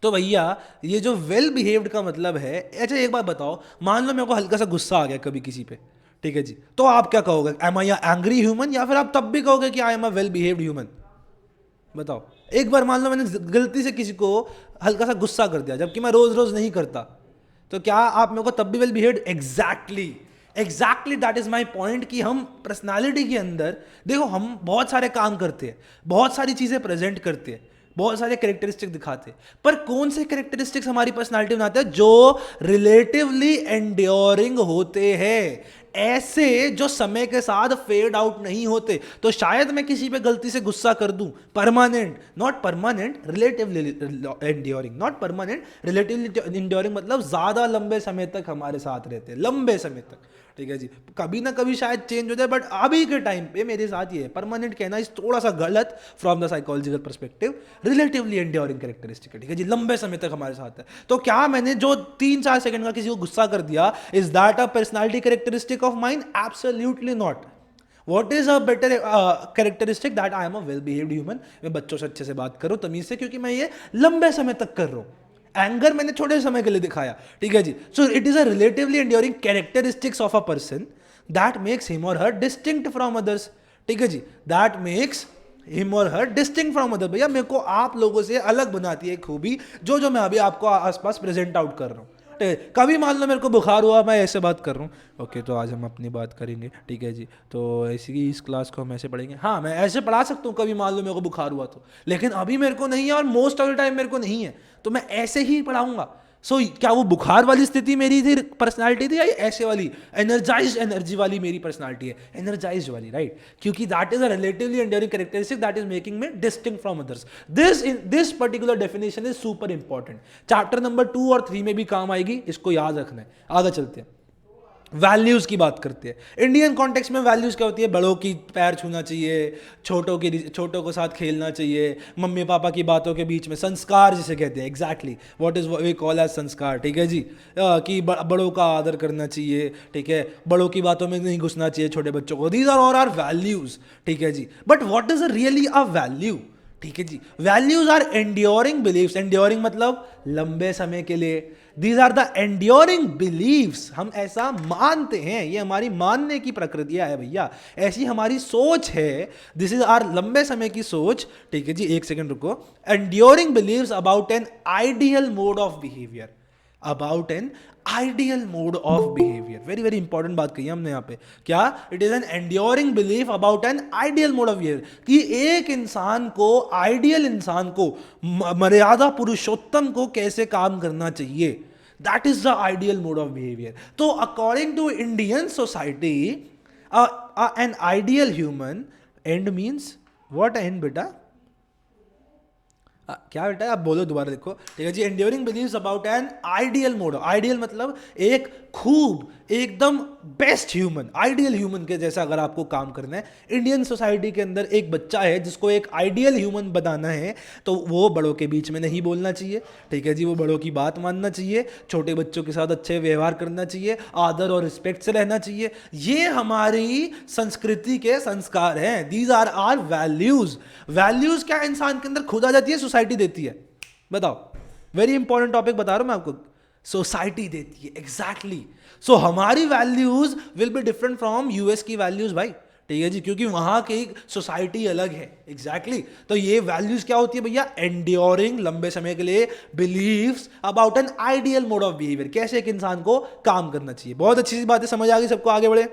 Speaker 1: तो भैया ये जो वेल बिहेव्ड का मतलब है, अच्छा एक बात बताओ, मान लो मेरे को हल्का सा गुस्सा आ गया कभी किसी पे, ठीक है जी, तो आप क्या कहोगे, एम आई एंग्री ह्यूमन, या फिर आप तब भी कहोगे कि I am a well behaved human? बताओ। एक बार मान लो मैंने गलती से किसी को हल्का सा गुस्सा कर दिया, जबकि मैं रोज रोज नहीं करता, तो क्या आप मेरे को तब भी well behaved? Exactly, exactly that is my point, कि हम पर्सनालिटी के अंदर देखो, हम बहुत सारे काम करते हैं, बहुत सारी चीजें प्रेजेंट करते हैं, बहुत सारे कैरेक्टरिस्टिक दिखाते हैं, पर कौन से कैरेक्टरिस्टिक्स हमारी पर्सनालिटी बनाते हैं? जो रिलेटिवली एंड्योरिंग होते हैं, ऐसे जो समय के साथ फेड आउट नहीं होते। तो शायद मैं किसी पे गलती से गुस्सा कर दूं, permanent, not permanent, relatively enduring, not permanent, relatively enduring मतलब ज्यादा लंबे समय तक हमारे साथ रहते हैं, लंबे समय तक, ठीक है जी। कभी ना कभी शायद चेंज हो जाए, बट अभी के टाइम पे मेरे साथ ये है। परमानेंट कहना इस थोड़ा सा गलत from the psychological perspective, relatively enduring characteristic है, ठीक है जी, लंबे समय तक हमारे साथ है। तो क्या मैंने जो 3-4 सेकंड का किसी को गुस्सा कर दिया, is that a personality characteristic of mine? Absolutely not. What is a better characteristic? That I am a well behaved human, मैं बच्चों से अच्छे से बात करूं, तमीज से, क्योंकि मैं ये लंबे समय तक कर रहा हूं। एंगर मैंने छोटे समय के लिए दिखाया, ठीक है जी। So it is a relatively enduring characteristics of a person that makes him और हर डिस्टिंक्ट फ्रॉम अदर्स, ठीक है जी, दैट मेक्स हिम और हर डिस्टिंक्ट फ्रॉम अदर। भैया मेरे को आप लोगों से अलग बनाती है खूबी, जो जो मैं अभी आपको आसपास प्रेजेंट आउट कर रहा हूँ। कभी मान लो मेरे को बुखार हुआ, मैं ऐसे बात कर रहा हूँ, ओके, तो आज हम अपनी बात करेंगे, ठीक है जी, तो ऐसी की इस क्लास को हम ऐसे पढ़ेंगे। हाँ, मैं ऐसे पढ़ा सकता हूँ कभी मान लो मेरे को बुखार हुआ तो, लेकिन अभी मेरे को नहीं है, और मोस्ट ऑफ द टाइम मेरे को नहीं है, तो मैं ऐसे ही पढ़ाऊंगा। सो क्या वो बुखार वाली स्थिति मेरी थी, पर्सनालिटी थी, या ऐसे वाली एनर्जाइज एनर्जी वाली मेरी पर्सनालिटी है? एनर्जाइज वाली, राइट, क्योंकि that is a relatively enduring characteristic that is making me distinct from others. This particular definition is super important, chapter number 2 और 3 में भी काम आएगी, इसको याद रखना है। आगे चलते हैं, वैल्यूज की बात करते हैं। इंडियन कॉन्टेक्स्ट में वैल्यूज क्या होती है? बड़ों की पैर छूना चाहिए, छोटों के साथ खेलना चाहिए, मम्मी पापा की बातों के बीच में, संस्कार जिसे कहते हैं, exactly what is we call as संस्कार, ठीक है जी, कि बड़ों का आदर करना चाहिए, ठीक है, बड़ों की बातों में नहीं घुसना चाहिए छोटे बच्चों को। These are all are values, ठीक है जी। But what is really a value? ठीक है जी, values are enduring beliefs, enduring मतलब लंबे समय के लिए। These are the enduring beliefs, हम ऐसा मानते हैं, ये हमारी मानने की प्रकृतियां है भैया, ऐसी हमारी सोच है, दिस इज आर लंबे समय की सोच, ठीक है जी। एक सेकंड रुको, enduring beliefs about an ideal mode of behaviour, about an ideal mode of behaviour, very very important बात कही हमने यहाँ पे, क्या? It is an enduring belief about an ideal mode of behaviour, कि एक इंसान को, आइडियल इंसान को, मर्यादा पुरुषोत्तम को कैसे काम करना चाहिए, that is the ideal mode of behaviour. तो according to Indian society, an ideal human, and means what and बेटा? क्या बेटा आप बोलो दोबारा, देखो, ठीक है जी। Enduring beliefs about an ideal mode, ideal मतलब एक खूब, एकदम बेस्ट ह्यूमन, आइडियल ह्यूमन के जैसा अगर आपको काम करना है। इंडियन सोसाइटी के अंदर एक बच्चा है जिसको एक आइडियल ह्यूमन बनाना है, तो वो बड़ों के बीच में नहीं बोलना चाहिए, ठीक है जी, वो बड़ों की बात मानना चाहिए, छोटे बच्चों के साथ अच्छे व्यवहार करना चाहिए, आदर और रिस्पेक्ट से रहना चाहिए। ये हमारी संस्कृति के संस्कार हैं, these are are values. Values क्या इंसान के अंदर खुद आ जाती है, सोसाइटी देती है? बताओ, वेरी इंपॉर्टेंट टॉपिक बता रहा हूं मैं आपको, सोसाइटी देती है, एग्जैक्टली। सो हमारी values will be different from US की वैल्यूज भाई, ठीक है जी, क्योंकि वहां की सोसाइटी अलग है, एग्जैक्टली। तो ये वैल्यूज क्या होती है भैया? एंड्योरिंग, लंबे समय के लिए, believes about an ideal mode of behaviour, कैसे एक इंसान को काम करना चाहिए। बहुत अच्छी सी बात है, समझ आ गई सबको? आगे बढ़े,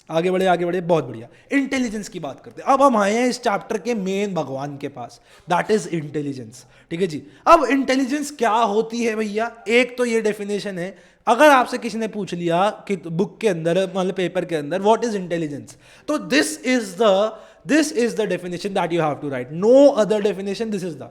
Speaker 1: आगे बढ़े, बहुत बढ़िया। इंटेलिजेंस की बात करते हैं। अब हम आए हैं इस चैप्टर के मेन भगवान के पास, दैट इज इंटेलिजेंस। ठीक है जी। अब इंटेलिजेंस क्या होती है भैया? एक तो ये डेफिनेशन है, अगर आपसे किसी ने पूछ लिया कि बुक के अंदर, मतलब पेपर के अंदर, व्हाट इज इंटेलिजेंस, तो this is the definition that you have to write, no other definition, this is the,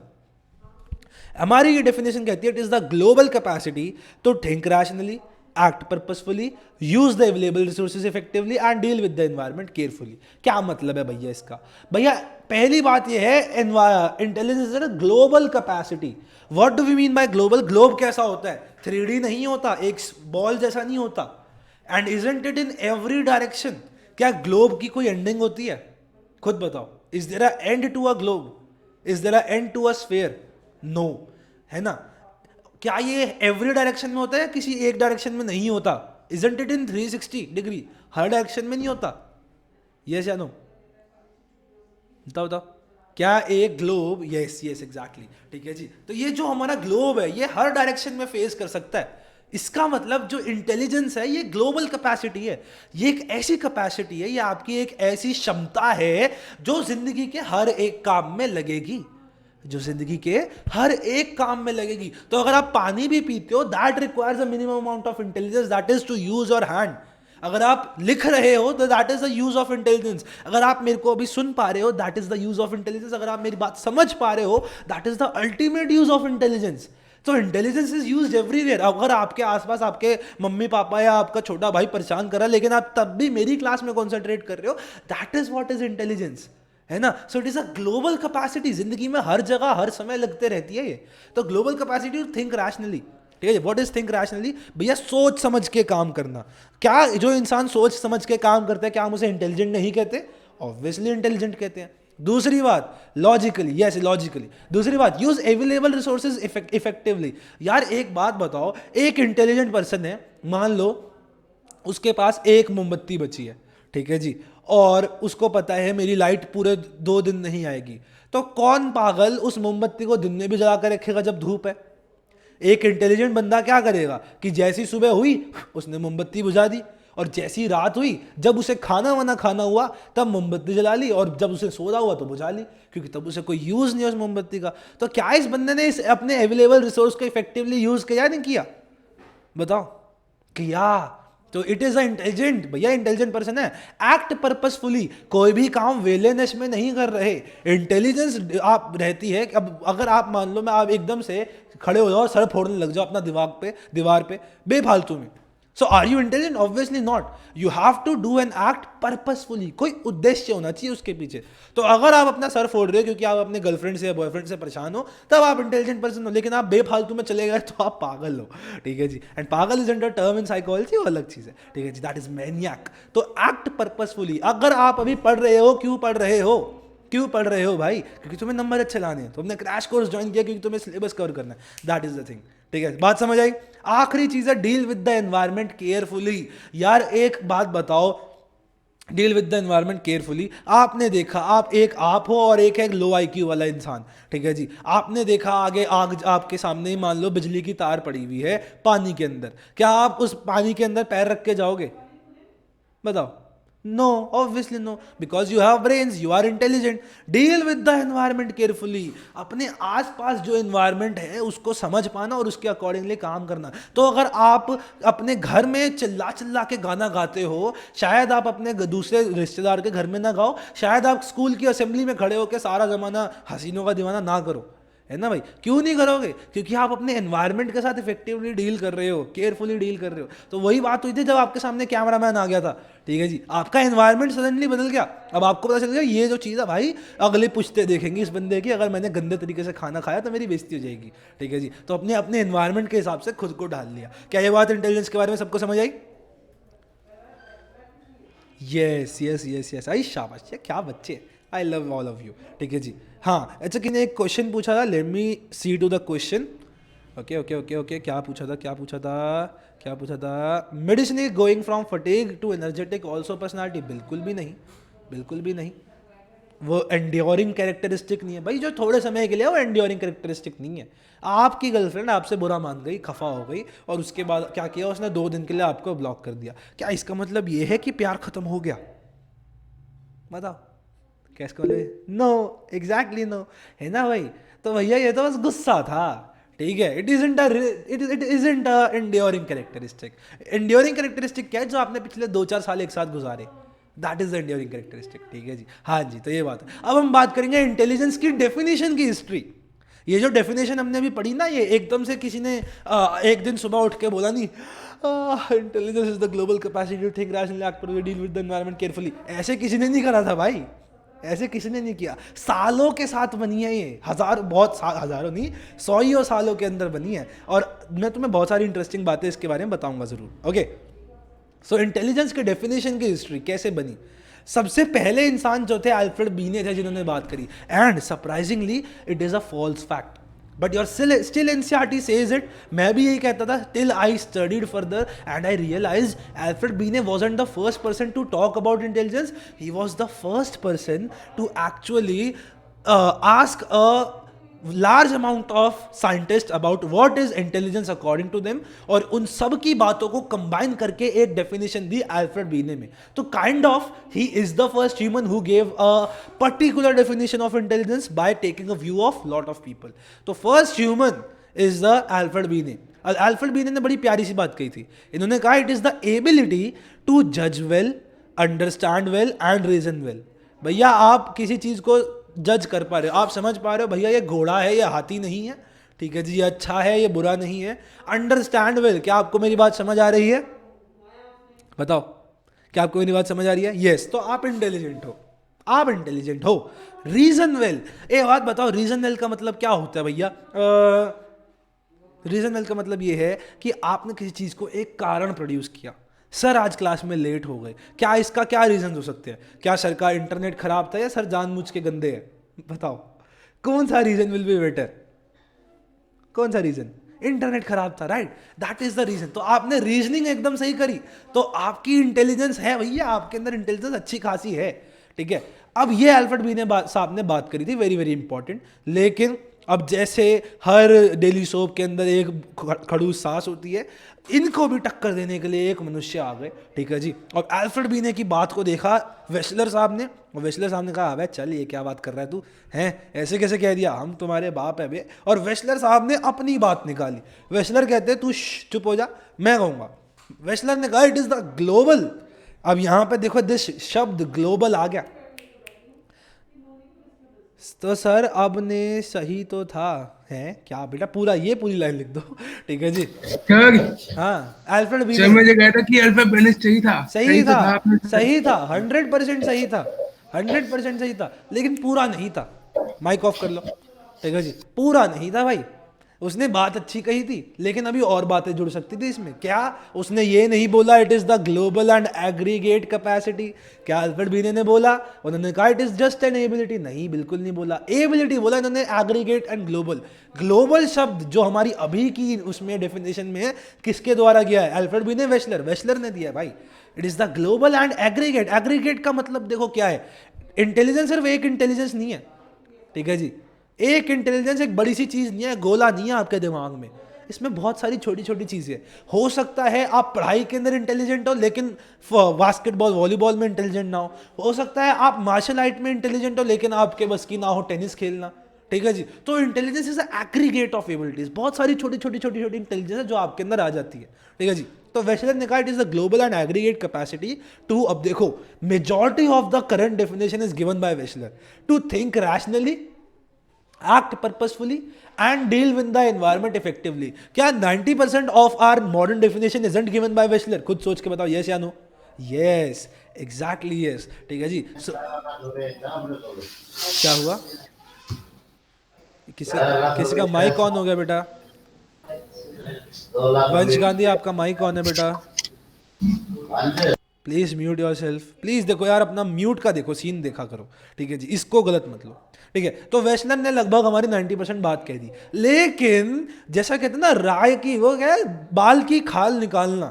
Speaker 1: हमारी ये डेफिनेशन कहती है it is the global capacity to think rationally, act purposefully, use the available resources effectively and deal with the environment carefully। क्या मतलब है भैया इसका? भैया पहली बात ये है, intelligence is a global capacity. What do we mean by global? Globe कैसा होता है? 3D नहीं होता, एक बॉल जैसा नहीं होता। And isn't it in every direction? क्या ग्लोब की कोई एंडिंग होती है? खुद बताओ, is there a end to a globe? Is there a end to a sphere? No, है ना? क्या ये एवरी डायरेक्शन में होता है? किसी एक डायरेक्शन में नहीं होता। Isn't it in 360 degree? Her direction में नहीं होता। यस या नो? बताओ बताओ। क्या एक ग्लोब, यस यस एग्जैक्टली, ठीक है जी, तो ये जो हमारा ग्लोब है ये हर डायरेक्शन में फेस कर सकता है। इसका मतलब जो इंटेलिजेंस है ये ग्लोबल कैपेसिटी है, ये एक ऐसी कैपेसिटी है, ये आपकी एक ऐसी क्षमता है जो जिंदगी के हर एक काम में लगेगी, जो जिंदगी के हर एक काम में लगेगी। तो अगर आप पानी भी पीते हो, that requires a minimum amount of intelligence, that is to use your hand. अगर आप लिख रहे हो तो that is the use of intelligence. अगर आप मेरे को अभी सुन पा रहे हो, that is the use of intelligence. अगर आप मेरी बात समझ पा रहे हो, that is the ultimate use of intelligence. तो इंटेलिजेंस इज यूज्ड एवरीवेयर। अगर आपके आसपास आपके मम्मी पापा या आपका छोटा भाई परेशान कर रहा है, लेकिन आप तब भी मेरी क्लास में कॉन्सेंट्रेट कर रहे हो, that is what is intelligence, है ना? सो it is a global capacity, जिंदगी में हर जगह हर समय लगते रहती है ये। तो global capacity to think rationally, ठीक है? What is think rationally? भैया सोच समझ के काम करना। क्या जो इंसान सोच समझ के काम करता है, क्या हम उसे इंटेलिजेंट नहीं कहते? ऑब्वियसली इंटेलिजेंट कहते हैं। दूसरी बात, लॉजिकली, यस लॉजिकली। दूसरी बात, यूज अवेलेबल रिसोर्सेज इफेक्टिवली। यार एक बात बताओ, एक इंटेलिजेंट पर्सन है, मान लो उसके पास एक मोमबत्ती बची है, ठीक है जी, और उसको पता है मेरी लाइट पूरे 2 दिन नहीं आएगी, तो कौन पागल उस मोमबत्ती को दिन में भी जला कर रखेगा जब धूप है? एक इंटेलिजेंट बंदा क्या करेगा कि जैसी सुबह हुई उसने मोमबत्ती बुझा दी, और जैसी रात हुई, जब उसे खाना वाना खाना हुआ तब मोमबत्ती जला ली, और जब उसे सोना हुआ तो बुझा ली, क्योंकि तब उसे कोई यूज नहीं है उस मोमबत्ती का। तो क्या इस बंदे ने इस अपने अवेलेबल रिसोर्स को इफेक्टिवली यूज किया नहीं किया? बताओ। किया। तो इट इज अ इंटेलिजेंट, भैया इंटेलिजेंट पर्सन है। एक्ट पर्पसफुली, कोई भी काम वेलेनेस में नहीं कर रहे। इंटेलिजेंस आप रहती है कि अब अगर आप मान लो मैं आप एकदम से खड़े हो जाओ और सर फोड़ने लग जाओ अपना दीवार पे बेफालतू में, so are you intelligent? Obviously not. You have to do an act purposefully, कोई उद्देश्य होना चाहिए उसके पीछे। तो अगर आप अपना सर फोड़ रहे हो क्योंकि आप अपने गर्लफ्रेंड से या बॉयफ्रेंड से परेशान हो, तब आप इंटेलिजेंट पर्सन हो, लेकिन आप बेफालतू में चले गए तो आप पागल हो, ठीक है जी। एंड पागल is under term in psychology, वो अलग चीज है, ठीक है जी, दैट इज मैनियक। तो एक्ट पर्पसफुली। अगर आप अभी पढ़ रहे हो, क्यों पढ़ रहे हो? क्यों पढ़ रहे हो भाई? क्योंकि तुम्हें नंबर अच्छे लाने हैं। तुमने क्रैश कोर्स ज्वाइन किया क्योंकि तुम्हें सिलेबस कवर करना है, दैट इज द थिंग, ठीक है? बात समझ आई? आखिरी चीज है, deal with the environment carefully. यार एक बात बताओ, deal with the environment carefully. आपने देखा, आप हो और एक है लो आईक्यू वाला इंसान, ठीक है जी। आपने देखा आगे आग आपके सामने ही मान लो बिजली की तार पड़ी हुई है पानी के अंदर, क्या आप उस पानी के अंदर पैर रख के जाओगे? बताओ। No, obviously no, because you have brains, you are intelligent. Deal with the environment carefully. अपने आसपास जो एनवायरमेंट है उसको समझ पाना और उसके अकॉर्डिंगली काम करना। तो अगर आप अपने घर में चिल्ला चिल्ला के गाना गाते हो, शायद आप अपने दूसरे रिश्तेदार के घर में ना गाओ, शायद आप स्कूल की असेंबली में खड़े होकर सारा जमाना हसीनों का दीवाना ना करो, है ना भाई? क्यों नहीं करोगे? क्योंकि आप अपने एनवायरनमेंट के साथ इफेक्टिवली डील कर रहे हो, केयरफुली डील कर रहे हो। तो वही बात हुई थी जब आपके सामने कैमरामैन आ गया था, ठीक है जी। आपका एनवायरनमेंट सडनली बदल गया। अब आपको पता चल गया ये जो चीज़ है भाई, अगले पुश्ते देखेंगे इस बंदे की, अगर मैंने गंदे तरीके से खाना खाया तो मेरी बेइज्जती हो जाएगी, ठीक है जी। तो अपने अपने एनवायरनमेंट के हिसाब से खुद को ढाल लिया। क्या ये बात इंटेलिजेंस के बारे में सबको समझ आई? यस यस यस यस, आई शाबाश, ये क्या बच्चे, I love all of you, ठीक है जी। हाँ अच्छा, किसी ने एक क्वेश्चन पूछा था, let me see to the question. Okay okay okay okay, क्या पूछा था, क्या पूछा था, क्या पूछा था? Medicine is going from fatigue to energetic also personality? बिल्कुल भी नहीं, बिल्कुल भी नहीं। वो एंड्योरिंग कैरेक्टरिस्टिक नहीं है भाई, जो थोड़े समय के लिए वो एंड्योरिंग कैरेक्टरिस्टिक नहीं है। आपकी गर्लफ्रेंड आपसे बुरा मान गई, खफा हो गई, और उसके बाद क्या किया उसने, 2 दिन के लिए आपको ब्लॉक कर दिया, क्या इसका मतलब ये है कि प्यार खत्म हो गया? बताओ, क्या इसका मतलब? नो, एग्जैक्टली नो, है ना भाई? तो भैया ये तो बस गुस्सा था, ठीक है। It isn't a enduring characteristic. Enduring characteristic क्या है? जो आपने पिछले 2-4 साल एक साथ गुजारे, दैट इज एंड्योरिंग कैरेक्टरिस्टिक, ठीक है जी। हाँ जी, तो ये बात है। अब हम बात करेंगे इंटेलिजेंस की डेफिनेशन की हिस्ट्री। ये जो डेफिनेशन हमने अभी पढ़ी ना, ये एकदम से किसी ने एक दिन सुबह उठ के बोला नहीं, intelligence is the global capacity to think rationally, act, deal with the environment carefully. ऐसे किसी ने नहीं करा था भाई, ऐसे किसी ने नहीं किया। सालों के साथ बनी है ये, हजारों नहीं, 100 सालों के अंदर बनी है। और मैं तुम्हें बहुत सारी इंटरेस्टिंग बातें इसके बारे में बताऊंगा जरूर। ओके, सो इंटेलिजेंस के डेफिनेशन की हिस्ट्री कैसे बनी। सबसे पहले इंसान जो थे अल्फ्रेड बीने थे जिन्होंने बात करी, and surprisingly it is a false fact, but your still NCERT says it. मैं भी यही कहता था till I studied further and I realise Alfred Binet wasn't the first person to talk about intelligence. He was the first person to actually ask a large amount of scientist about what is intelligence according to them, और उन सब की बातों को combine करके एक definition दी Alfred Binet में। तो kind of he is the first human who gave a particular definition of intelligence by taking a view of lot of people. तो first human is the Alfred Binet. Alfred Binet ने बड़ी प्यारी सी बात कही थी। इन्होंने कहा it is the ability to जज well, understand well and reason well. भैया आप किसी चीज को जज कर पा रहे हो, आप समझ पा रहे हो भैया ये घोड़ा है, ये हाथी नहीं है, ठीक है जी, ये अच्छा है, ये बुरा नहीं है। अंडरस्टैंड वेल, क्या आपको मेरी बात समझ आ रही है? बताओ, क्या आपको मेरी बात समझ आ रही है? यस, तो आप इंटेलिजेंट हो, आप इंटेलिजेंट हो। रीजन वेल, एक बात बताओ, रीजन वेल का मतलब क्या होता है भैया? रीजन वेल का मतलब ये है कि आपने किसी चीज को एक कारण प्रोड्यूस किया। सर आज क्लास में लेट हो गए, क्या इसका क्या रीजन हो सकते हैं? क्या सर का इंटरनेट खराब था, या सर जानबूझ के गंदे हैं? बताओ कौन सा रीजन विल बी बेटर? कौन सा रीजन? इंटरनेट खराब था, right, that is the reason. तो आपने रीजनिंग एकदम सही करी, तो आपकी इंटेलिजेंस है भैया, आपके अंदर इंटेलिजेंस अच्छी खासी है, ठीक है। अब ये अल्फ्रेड बीने साहब ने बात करी थी, वेरी वेरी इंपॉर्टेंट। लेकिन अब जैसे हर डेली सोप के अंदर एक खड़ूस सांस होती है, इनको भी टक्कर देने के लिए एक मनुष्य आ गए, ठीक है जी। और अल्फ्रेड बीने की बात को देखा वेस्लर साहब ने, और वेस्लर साहब ने कहा अबे चल ये क्या बात कर रहा है तू, हैं ऐसे कैसे कह दिया, हम तुम्हारे बाप है बे। और वेस्लर साहब ने अपनी बात निकाली। वेस्लर कहते हैं तू चुप हो जा, मैं कहूँगा। वेस्लर ने कहा इट इज द ग्लोबल। अब यहाँ पे देखो दिस शब्द ग्लोबल आ गया, तो सर अब ने सही तो था, है क्या बेटा, पूरा ये पूरी लाइन लिख दो, ठीक है जी। हाँ, अल्फ्रेड बीने,
Speaker 2: मुझे कहता कि अल्फाबेट सही था,
Speaker 1: सही था, सही था, 100% सही था, 100% सही था, लेकिन पूरा नहीं था। माइक ऑफ कर लो, ठीक है जी, पूरा नहीं था भाई। उसने बात अच्छी कही थी, लेकिन अभी और बातें जुड़ सकती थी इसमें। क्या उसने ये नहीं बोला it is the global and aggregate capacity? क्या अल्फ्रेड बीने ने बोला? उन्होंने कहा it is just an ability? नहीं, बिल्कुल नहीं बोला। एबिलिटी बोला इन्होंने, एग्रीगेट एंड ग्लोबल। ग्लोबल शब्द जो हमारी अभी की उसमें डेफिनेशन में है, किसके द्वारा गया है? अल्फ्रेड बीने, वेस्लर ने दिया है भाई। It is the global and aggregate. Aggregate का मतलब देखो क्या है, इंटेलिजेंस सिर्फ एक इंटेलिजेंस नहीं है, ठीक है जी। एक इंटेलिजेंस एक बड़ी सी चीज नहीं है, गोला नहीं है आपके दिमाग में, इसमें बहुत सारी छोटी छोटी चीजें। हो सकता है आप पढ़ाई के अंदर इंटेलिजेंट हो, लेकिन बास्केटबॉल वॉलीबॉल में इंटेलिजेंट ना हो सकता है आप मार्शल आर्ट में इंटेलिजेंट हो, लेकिन आपके बस की ना हो टेनिस खेलना, ठीक है जी। तो intelligence is aggregate of abilities, बहुत सारी छोटी छोटी छोटी छोटी इंटेलिजेंस है जो आपके अंदर आ जाती है, ठीक है जी। तो वेस्लर ने कहा it is the global and aggregate capacity to, अब देखो majority of the current definition is given by Wechsler, to think rationally, act purposefully and deal with the environment effectively। क्या 90% of our modern definition isn't given by Wechsler? खुद सोच के बताओ, yes या no? Yes, exactly yes, ठीक है जी। क्या हुआ? किसी का माइक ऑन हो गया बेटा? वंश गांधी आपका माइक ऑन है बेटा, please mute your self please. देखो यार अपना म्यूट का देखो सीन देखा करो, ठीक है जी, इसको गलत मत लो, ठीक है। तो वेस्लर ने लगभग हमारी 90% बात कह दी, लेकिन जैसा कहते हैं ना राय की, वो क्या है, बाल की खाल निकालना,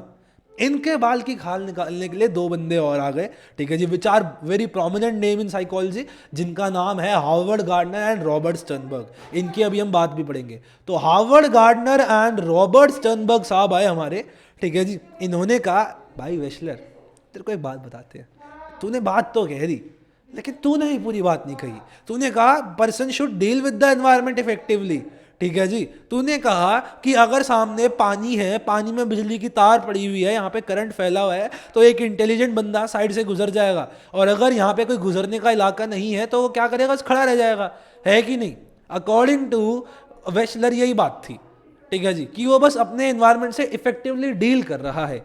Speaker 1: इनके बाल की खाल निकालने के लिए दो बंदे और आ गए, ठीक है जी, which are very prominent name in psychology, जिनका नाम है Howard Gardner and Robert Sternberg. इनकी अभी हम बात भी पढ़ेंगे। तो Howard Gardner and Robert Sternberg साहब आए हमारे, ठीक है जी। इन्होंने कहा भाई वेशलर, तेरे को एक बात बताते हैं, तूने बात तो कह दी लेकिन तूने ही पूरी बात नहीं कही। तूने कहा person should deal with the environment effectively, ठीक है जी। तूने कहा कि अगर सामने पानी है, पानी में बिजली की तार पड़ी हुई है, यहाँ पे करंट फैला हुआ है, तो एक इंटेलिजेंट बंदा साइड से गुजर जाएगा, और अगर यहाँ पे कोई गुजरने का इलाका नहीं है तो वो क्या करेगा, खड़ा रह जाएगा, है कि नहीं। अकॉर्डिंग टू वेशलर यही बात थी, ठीक है जी, कि वो बस अपने एनवायरनमेंट से इफेक्टिवली डील कर रहा है।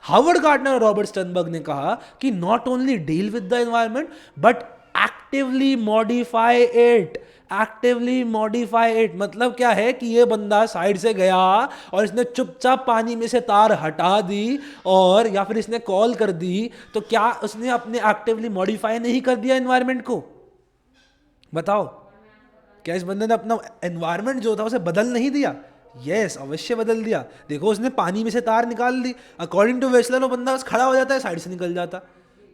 Speaker 1: हार्वर्ड गार्डनर और रॉबर्ट स्टर्नबर्ग ने कहा कि not only deal with the environment but actively modify it. Actively modify it मतलब क्या है कि ये बंदा साइड से गया और इसने चुपचाप पानी में से तार हटा दी, और या फिर इसने कॉल कर दी, तो क्या उसने अपने एक्टिवली मॉडिफाई नहीं कर दिया एनवायरनमेंट को? बताओ, क्या इस बंदे ने अपना एनवायरनमेंट जो था उसे बदल नहीं दिया? यस, अवश्य बदल दिया। देखो, उसने पानी में से तार निकाल दी। अकॉर्डिंग टू वेस्लर वो बंदा बस खड़ा हो जाता है, साइड से निकल जाता।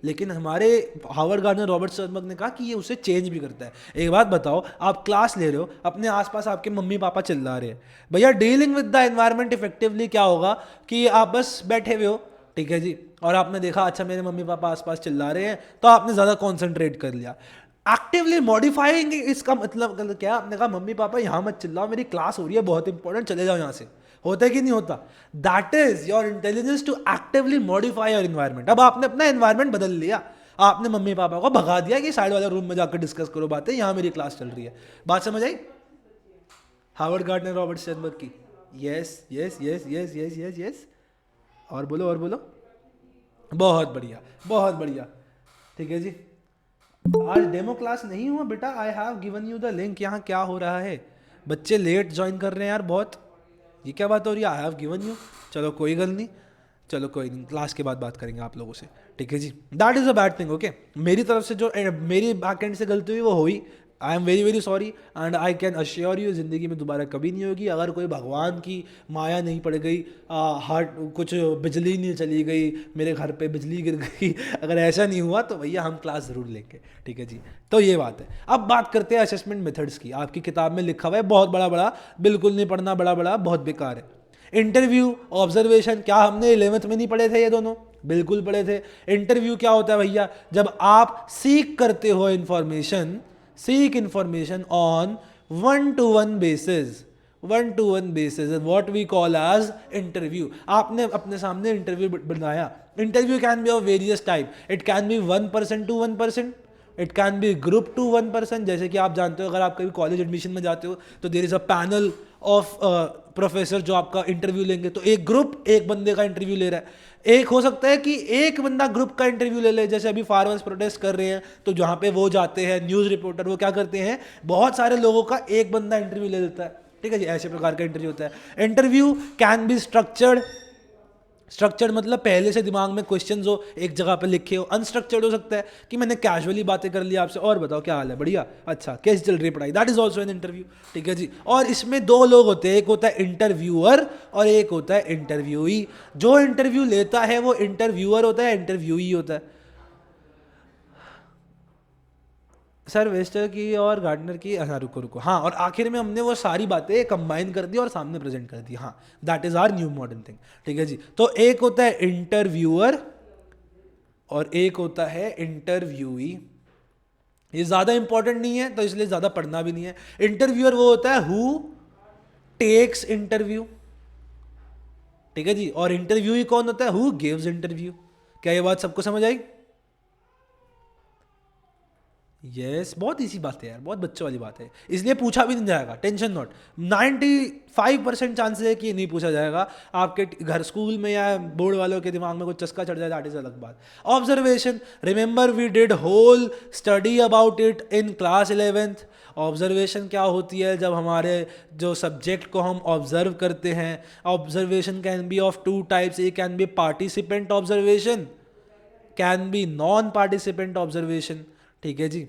Speaker 1: लेकिन हमारे हार्वर्ड गार्डनर रॉबर्ट स्टर्नबर्ग ने कहा कि ये उसे चेंज भी करता है। एक बात बताओ, आप क्लास ले रहे हो, अपने आसपास आपके मम्मी पापा चिल्ला रहे हैं, भैया dealing with the environment effectively क्या होगा कि आप बस बैठे हुए हो, ठीक है जी, और आपने देखा अच्छा मेरे मम्मी पापा आसपास चिल्ला रहे हैं, तो आपने ज़्यादा कॉन्सेंट्रेट कर लिया। एक्टिवली मॉडिफाइंग इसका मतलब क्या? आपने कहा मम्मी पापा यहाँ मत चिल्लाओ, मेरी क्लास हो रही है बहुत इंपॉर्टेंट, चले जाओ यहाँ से। होता है कि नहीं होता? That is your intelligence to actively modify your environment. अब आपने अपना एनवायरनमेंट बदल लिया, आपने मम्मी पापा को भगा दिया कि साइड वाले रूम में जाकर डिस्कस करो बातें, यहाँ मेरी क्लास चल रही है। बात समझ आई हार्वर्ड गार्डनर रॉबर्ट स्टर्नबर्ग की? Yes yes yes yes yes yes yes. और बोलो और बोलो। बहुत बढ़िया, बहुत बढ़िया, ठीक है जी। आज डेमो क्लास नहीं हुआ बेटा, I have given you the link. यहाँ क्या हो रहा है, बच्चे लेट ज्वाइन कर रहे हैं यार बहुत, ये क्या बात हो रही है? I have given you. चलो कोई गल नहीं, चलो कोई नहीं, क्लास के बाद बात करेंगे आप लोगों से, ठीक है जी। That is a bad thing, okay. मेरी तरफ से जो मेरी बैक एंड से गलती हुई वो हुई, I am very very sorry and I can assure you ज़िंदगी में दोबारा कभी नहीं होगी। अगर कोई भगवान की माया नहीं पड़ गई, हार्ट कुछ बिजली नहीं चली गई, मेरे घर पे बिजली गिर गई, अगर ऐसा नहीं हुआ तो भैया हम क्लास ज़रूर लेंगे, ठीक है जी। तो ये बात है। अब बात करते हैं असेसमेंट मेथड्स की। आपकी किताब में लिखा हुआ है बहुत बड़ा बड़ा, बिल्कुल नहीं पढ़ना, बड़ा बड़ा बहुत बेकार है। इंटरव्यू, ऑब्जर्वेशन, क्या हमने 11th में नहीं पढ़े थे ये दोनों? बिल्कुल पढ़े थे। इंटरव्यू क्या होता है भैया? जब आप सीक करते हो information, seek information on one-to-one basis, one-to-one basis is what we call as interview। आपने अपने सामने इंटरव्यू बनाया। Interview can be of various type, it can be 1% to 1%, it can be group to 1%। जैसे कि आप जानते हो, अगर आप कभी कॉलेज एडमिशन में जाते हो तो there is a panel of professor जो आपका इंटरव्यू लेंगे, तो एक ग्रुप एक बंदे का इंटरव्यू ले रहा है। एक हो सकता है कि एक बंदा ग्रुप का इंटरव्यू ले ले, जैसे अभी फार्मर्स प्रोटेस्ट कर रहे हैं तो जहाँ पे वो जाते हैं न्यूज़ रिपोर्टर, वो क्या करते हैं, बहुत सारे लोगों का एक बंदा इंटरव्यू ले लेता है, ठीक है जी। ऐसे प्रकार का इंटरव्यू होता है। Interview can be structured, structured मतलब पहले से दिमाग में क्वेश्चंस हो, एक जगह पे लिखे हो। अनस्ट्रक्चर्ड हो सकता है कि मैंने कैजुअली बातें कर ली आपसे, और बताओ क्या हाल है, बढ़िया, अच्छा कैसे चल रही है पढ़ाई, that is also an interview, ठीक है जी। और इसमें दो लोग होते हैं, एक होता है इंटरव्यूअर और एक होता है इंटरव्यूई। जो इंटरव्यू लेता है वो इंटरव्यूअर होता है, इंटरव्यूई होता है। सर वेस्टर की और गार्डनर की, हाँ रुको रुको, हाँ, और आखिर में हमने वो सारी बातें कंबाइन कर दी और सामने प्रेजेंट कर दी, हाँ, that is our new modern thing, ठीक है जी। तो एक होता है इंटरव्यूअर और एक होता है इंटरव्यूई। ये ज़्यादा इंपॉर्टेंट नहीं है तो इसलिए ज़्यादा पढ़ना भी नहीं है। इंटरव्यूअर वो होता है हु टेक्स इंटरव्यू, ठीक है जी, और इंटरव्यूई कौन होता है, हु गिव्स इंटरव्यू। क्या ये बात सबको समझ आई? यस, बहुत इसी बात है यार, बहुत बच्चों वाली बात है, इसलिए पूछा भी नहीं जाएगा, टेंशन नॉट। 95% चांसेस है कि नहीं पूछा जाएगा। आपके घर स्कूल में या बोर्ड वालों के दिमाग में कुछ चस्का चढ़ जाए, दैट इज अलग बात। Observation, remember we did whole study about it in class 11th। Observation क्या होती है? जब हमारे जो सब्जेक्ट को हम ऑब्जर्व करते हैं। Observation can be of two types, A can be participant observation, can be non participant observation, ठीक है जी।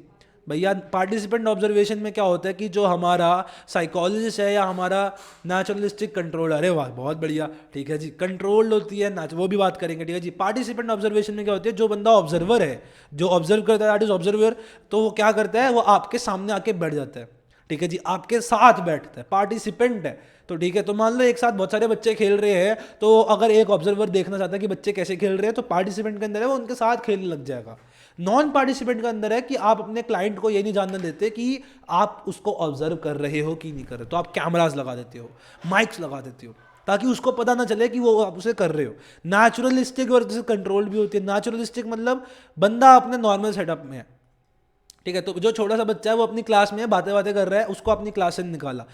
Speaker 1: भैया पार्टिसिपेंट ऑब्जर्वेशन में क्या होता है कि जो हमारा साइकोलॉजिस्ट है या हमारा नेचुरलिस्टिक कंट्रोल, अरे वाह बहुत बढ़िया, ठीक है जी, कंट्रोल्ड होती है वो भी बात करेंगे, ठीक है जी। पार्टिसिपेंट ऑब्जर्वेशन में क्या होती है, जो बंदा ऑब्जर्वर है, जो ऑब्जर्व करता है, दैट इज ऑब्जर्वर, तो वो क्या करता है, वो आपके सामने आके बैठ जाता है, ठीक है जी, आपके साथ बैठता है, पार्टिसिपेंट है। तो ठीक है, तो मान लो एक साथ बहुत सारे बच्चे खेल रहे हैं, तो अगर एक ऑब्जर्वर देखना चाहता है कि बच्चे कैसे खेल रहे हैं, तो पार्टिसिपेंट के अंदर है वो उनके साथ खेलने लग जाएगा। नॉन पार्टिसिपेंट का अंदर है कि आप अपने क्लाइंट को ये नहीं जानने देते कि आप उसको ऑब्जर्व कर रहे हो कि नहीं कर रहे, तो आप कैमरास लगा देते हो, माइक्स लगा देते हो, ताकि उसको पता ना चले कि वो आप उसे कर रहे हो। नेचुरलिस्टिक और जैसे कंट्रोल भी होती है। नेचुरलिस्टिक मतलब बंदा अपने नॉर्मल सेटअप में है, ठीक है, तो जो छोटा सा बच्चा है वो अपनी क्लास में बातें बातें कर रहा है, उसको अपनी क्लास से निकाला।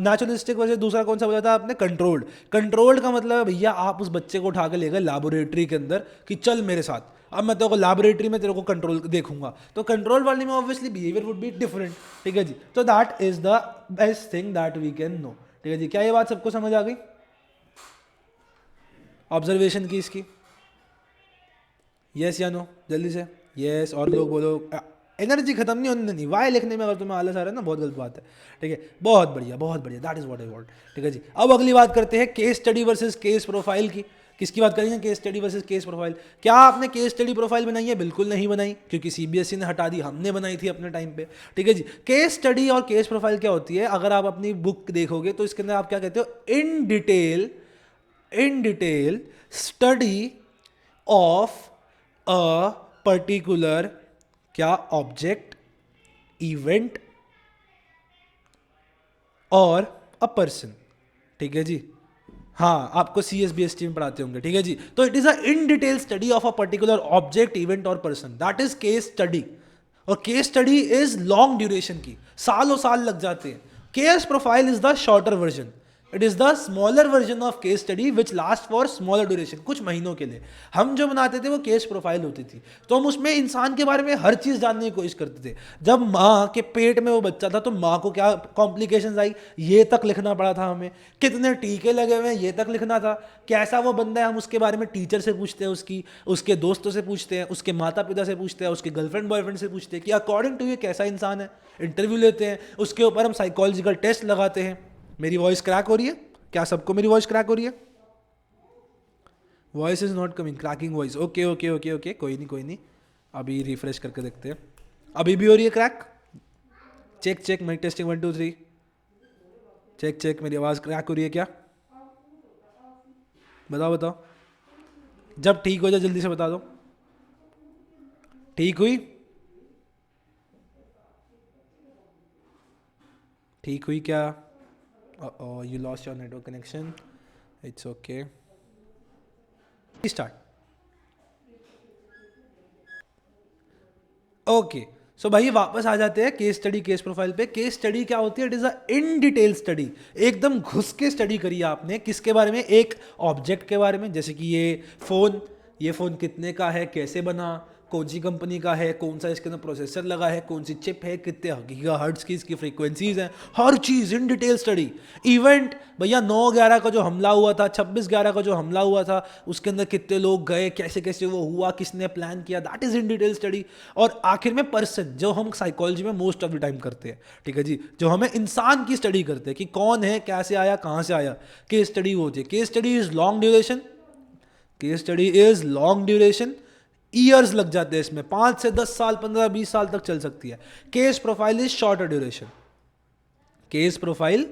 Speaker 1: नेचुरलिस्टिक वजह दूसरा कौन सा बताया आपने, कंट्रोल्ड। कंट्रोल्ड का मतलब है भैया आप उस बच्चे को उठा के ले गए लेबोरेटरी के अंदर कि चल मेरे साथ, अब मैं तेरे को लेबोरेटरी में तेरे को कंट्रोल देखूंगा, तो कंट्रोल वाले में obviously behaviour would be different, ठीक है जी। तो that is the best thing that we can know, ठीक है जी। क्या ये बात सबको समझ आ गई ऑब्जर्वेशन की इसकी? यस या नो, जल्दी से यस, और लोग बोलो। एनर्जी खत्म नहीं होने देनी, वाई लिखने में अगर तुम्हें आलस आ रहा है ना, बहुत गलत बात है, ठीक है। बहुत बढ़िया बहुत बढ़िया, that is what I want, ठीक है जी। अब अगली बात करते हैं case study versus case profile की। किसकी बात करेंगे, case study versus case profile. क्या आपने केस स्टडी प्रोफाइल बनाई है? बिल्कुल नहीं बनाई, क्योंकि सीबीएसई ने हटा दी, हमने बनाई थी अपने टाइम पे, ठीक है जी। केस स्टडी और केस प्रोफाइल क्या होती है, अगर आप अपनी बुक देखोगे तो इसके अंदर आप क्या कहते हो, इन detail study of a particular क्या ऑब्जेक्ट, इवेंट और अ पर्सन, ठीक है जी। हाँ, आपको CSBST में पढ़ाते होंगे, ठीक है जी। तो it is a in detail study of a particular object, event और person, that is case study. और case study is long duration की, सालों साल लग जाते हैं। Case profile is the shorter version, it is the smaller version of case study which last for smaller duration, कुछ महीनों के लिए। हम जो बनाते थे वो केस प्रोफाइल होती थी, तो हम उसमें इंसान के बारे में हर चीज जानने की कोशिश करते थे। जब माँ के पेट में वो बच्चा था तो माँ को क्या कॉम्प्लिकेशंस आई, ये तक लिखना पड़ा था हमें, कितने टीके लगे हुए हैं ये तक लिखना था, कैसा वो बंदा है हम उसके बारे में टीचर से पूछते हैं, उसके दोस्तों से पूछते हैं, उसके माता पिता से पूछते हैं, उसके गर्लफ्रेंड बॉयफ्रेंड से पूछते हैं कि अकॉर्डिंग टू ये कैसा इंसान है, इंटरव्यू लेते हैं, उसके ऊपर हम साइकोलॉजिकल टेस्ट लगाते हैं। मेरी वॉइस क्रैक हो रही है क्या? सबको मेरी वॉइस क्रैक हो रही है? Voice is not coming, cracking voice, okay okay okay okay, कोई नहीं कोई नहीं, अभी रिफ्रेश करके देखते हैं। अभी भी हो रही है crack? Check check, mic testing 1 2 3, check check, मेरी आवाज़ क्रैक हो रही है क्या? बताओ बताओ, जब ठीक हो जाए जल्दी से बता दो। ठीक हुई? ठीक हुई क्या? You lost your network connection. It's okay. Start. Okay, so भाई वापस आ जाते हैं केस स्टडी केस प्रोफाइल पे। केस स्टडी क्या होती है? It is a in detail study, एकदम घुस के स्टडी करी आपने। किसके बारे में? एक ऑब्जेक्ट के बारे में, जैसे कि ये फ़ोन कितने का है, कैसे बना, कौन सी कंपनी का है, कौन सा इसके अंदर प्रोसेसर लगा है, कौन सी चिप है, कितने गीगाहर्ट्ज़ की इसकी फ्रीक्वेंसीज हैं, हर चीज़ इन डिटेल स्टडी। इवेंट भैया 9/11 का जो हमला हुआ था, 26/11 का जो हमला हुआ था, उसके अंदर कितने लोग गए, कैसे कैसे वो हुआ, किसने प्लान किया, that is in detail study. और आखिर में पर्सन, जो हम साइकोलॉजी में मोस्ट ऑफ द टाइम करते हैं, ठीक है जी, जो हमें इंसान की स्टडी करते हैं कि कौन है, कैसे आया, कहाँ से आया, केस स्टडी होती है। Case study is long duration, case study is long duration, years लग जाते हैं इसमें, 5 से 10 साल, 15-20 साल तक चल सकती है। Case profile is shorter duration. Case profile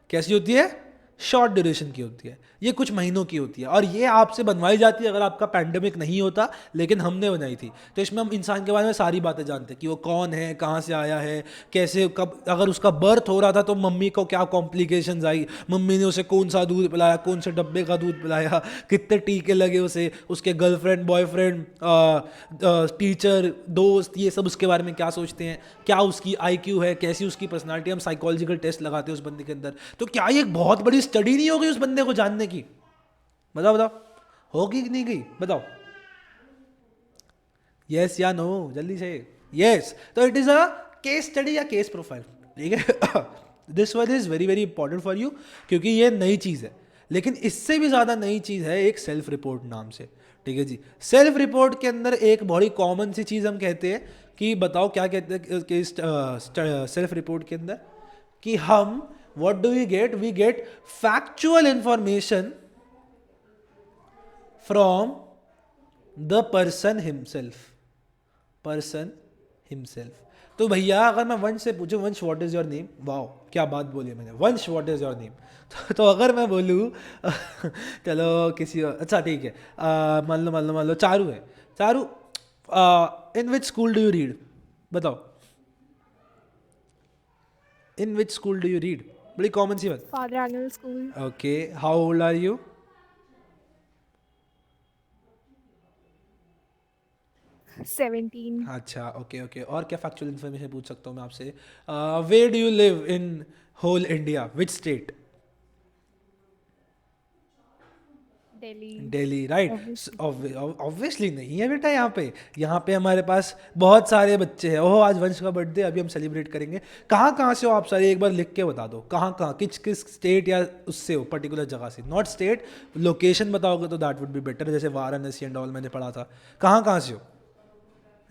Speaker 1: कैसी होती है? शॉर्ट ड्यूरेशन की होती है, ये कुछ महीनों की होती है, और ये आपसे बनवाई जाती है अगर आपका पैंडेमिक नहीं होता, लेकिन हमने बनाई थी। तो इसमें हम इंसान के बारे में सारी बातें जानते हैं कि वो कौन है, कहाँ से आया है, कैसे, कब, अगर उसका बर्थ हो रहा था तो मम्मी को क्या कॉम्प्लिकेशंस आई, मम्मी ने उसे कौन सा दूध पिलाया, कौन से डब्बे का दूध पिलाया, कितने टीके लगे उसे, उसके गर्लफ्रेंड बॉयफ्रेंड टीचर दोस्त, ये सब उसके बारे में क्या सोचते हैं, क्या उसकी IQ है, कैसी उसकी पर्सनालिटी, हम साइकोलॉजिकल टेस्ट लगाते हैं उस बंदे के अंदर। तो क्या ये एक बहुत बड़ी स्टडी नहीं होगी उस बंदे को जानने की? बताओ बताओ, होगी कि नहीं गई? बताओ यस या नो, जल्दी से यस। तो it is a case study या केस प्रोफाइल, ठीक है। This one is very very important for you, क्योंकि ये नई चीज़ है। लेकिन इससे भी ज़्यादा नई चीज़ है एक सेल्फ रिपोर्ट नाम से, ठीक है जी। सेल्फ रिपोर्ट के अंदर एक बड़ी कॉमन सी चीज़ हम कहते हैं कि बताओ क्या कहते हैं कि सेल्फ रिपोर्ट के अंदर कि हम what do we get factual information from the person himself. तो भैया अगर मैं वंश से पूछूं Vansh what is your name, wow क्या बात बोली मैंने, वंश व्हाट इज योर नेम। तो अगर मैं बोलूँ चलो किसी और, अच्छा ठीक है, मान लो चारू है। Charu, in which school do you read, बताओ in which school do you read, बड़ी कॉमन सी बात।
Speaker 3: Father Annual School.
Speaker 1: Okay, how old are you?
Speaker 3: 17.
Speaker 1: अच्छा ओके, और क्या फैक्चुअल इन्फॉर्मेशन पूछ सकता हूँ मैं आपसे? Where do you live in whole India, which state?
Speaker 3: Delhi.
Speaker 1: Delhi, right.
Speaker 3: Obviously.
Speaker 1: Obviously नहीं है बेटा, यहाँ पे हमारे पास बहुत सारे बच्चे हैं। ओह आज वंश का बर्थडे, अभी हम सेलिब्रेट करेंगे। कहाँ से हो आप सारे, एक बार लिख के बता दो कहाँ किस स्टेट या उससे हो, पर्टिकुलर जगह से, नॉट स्टेट, लोकेशन बताओगे तो दैट वुड बी बेटर, जैसे वाराणसी एंड ऑल मैंने पढ़ा था। कहाँ से हो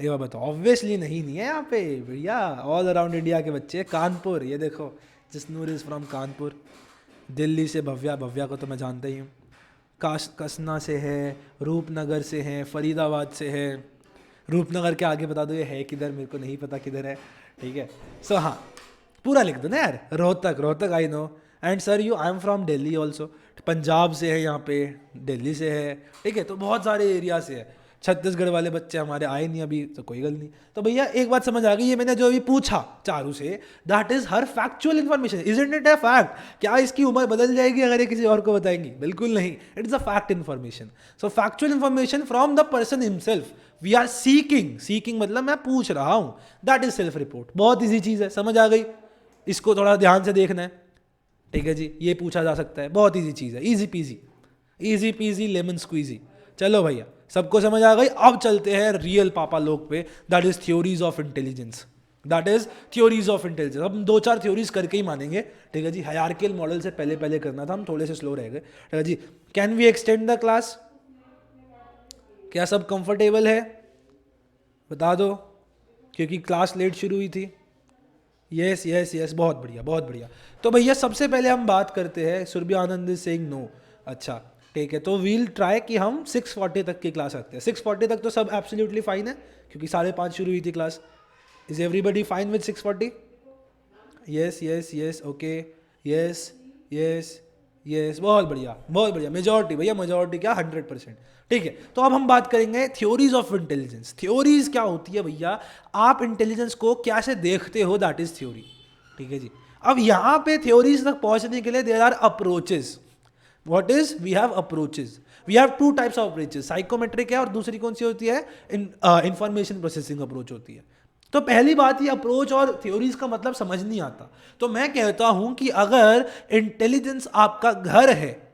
Speaker 1: ये बात बताओ। ऑब्वियसली नहीं है यहाँ पे भैया, ऑल अराउंड इंडिया के बच्चे। कानपुर, ये देखो जिसनूर इज़ फ्रॉम कानपुर। दिल्ली से भव्या को तो मैं जानता ही हूँ। कसना से है, रूपनगर से है, फरीदाबाद से है। रूपनगर के आगे बता दो ये है किधर, मेरे को नहीं पता किधर है, ठीक है। सो हाँ पूरा लिख दो ना यार। Rohtak I know, and sir you I am from Delhi also. Punjab से है यहाँ पे, दिल्ली से है, ठीक है। तो बहुत सारे एरिया से है। छत्तीसगढ़ वाले बच्चे हमारे आए नहीं अभी, तो कोई गल नहीं। तो भैया एक बात समझ आ गई, ये मैंने जो अभी पूछा चारू से, that is her factual information, isn't it a fact? क्या इसकी उम्र बदल जाएगी अगर ये किसी और को बताएंगी? बिल्कुल नहीं, it is a fact information. So factual information from the person himself we are seeking मतलब मैं पूछ रहा हूं, दैट इज सेल्फ रिपोर्ट। बहुत ईजी चीज है, समझ आ गई? इसको थोड़ा ध्यान से देखना है, ठीक है जी। ये पूछा जा सकता है, बहुत ईजी चीज है, इजी पीजी लेमन स्क्वीजी। चलो भैया सबको समझ आ गई। अब चलते हैं रियल पापा लोग पे, that is theories of intelligence. हम 2-4 थ्योरीज करके ही मानेंगे, ठीक है जी। हायरार्कियल मॉडल से पहले करना था, हम थोड़े से स्लो रह गए, ठीक है जी। Can we extend the class? क्या सब कंफर्टेबल है? बता दो, क्योंकि क्लास लेट शुरू हुई थी। यस, बहुत बढ़िया। तो भैया सबसे पहले हम बात करते हैं, सुरभि आनंद इज सेइंग नो। अच्छा ठीक है, तो वील ट्राई कि हम 6:40 तक की क्लास रखते हैं। 6:40 तक तो सब एब्सोल्युटली फाइन है, क्योंकि 5:30 शुरू हुई थी class. Is everybody fine with 6:40? Yes, okay, yes, बहुत बढ़िया। मेजॉरिटी भैया, मेजॉरिटी क्या, 100%, ठीक है। तो अब हम बात करेंगे थ्योरीज ऑफ इंटेलिजेंस। थ्योरीज क्या होती है भैया? आप इंटेलिजेंस को कैसे देखते हो, दैट इज थ्योरी, ठीक है जी। अब यहाँ पे थ्योरीज तक पहुंचने के लिए there are approaches. What is? We have approaches. We have 2 types of approaches. Psychometric है और दूसरी कौन सी होती है? इंफॉर्मेशन प्रोसेसिंग अप्रोच होती है। तो पहली बात, ये अप्रोच और थ्योरीज का मतलब समझ नहीं आता। तो मैं कहता हूं कि अगर इंटेलिजेंस आपका घर है,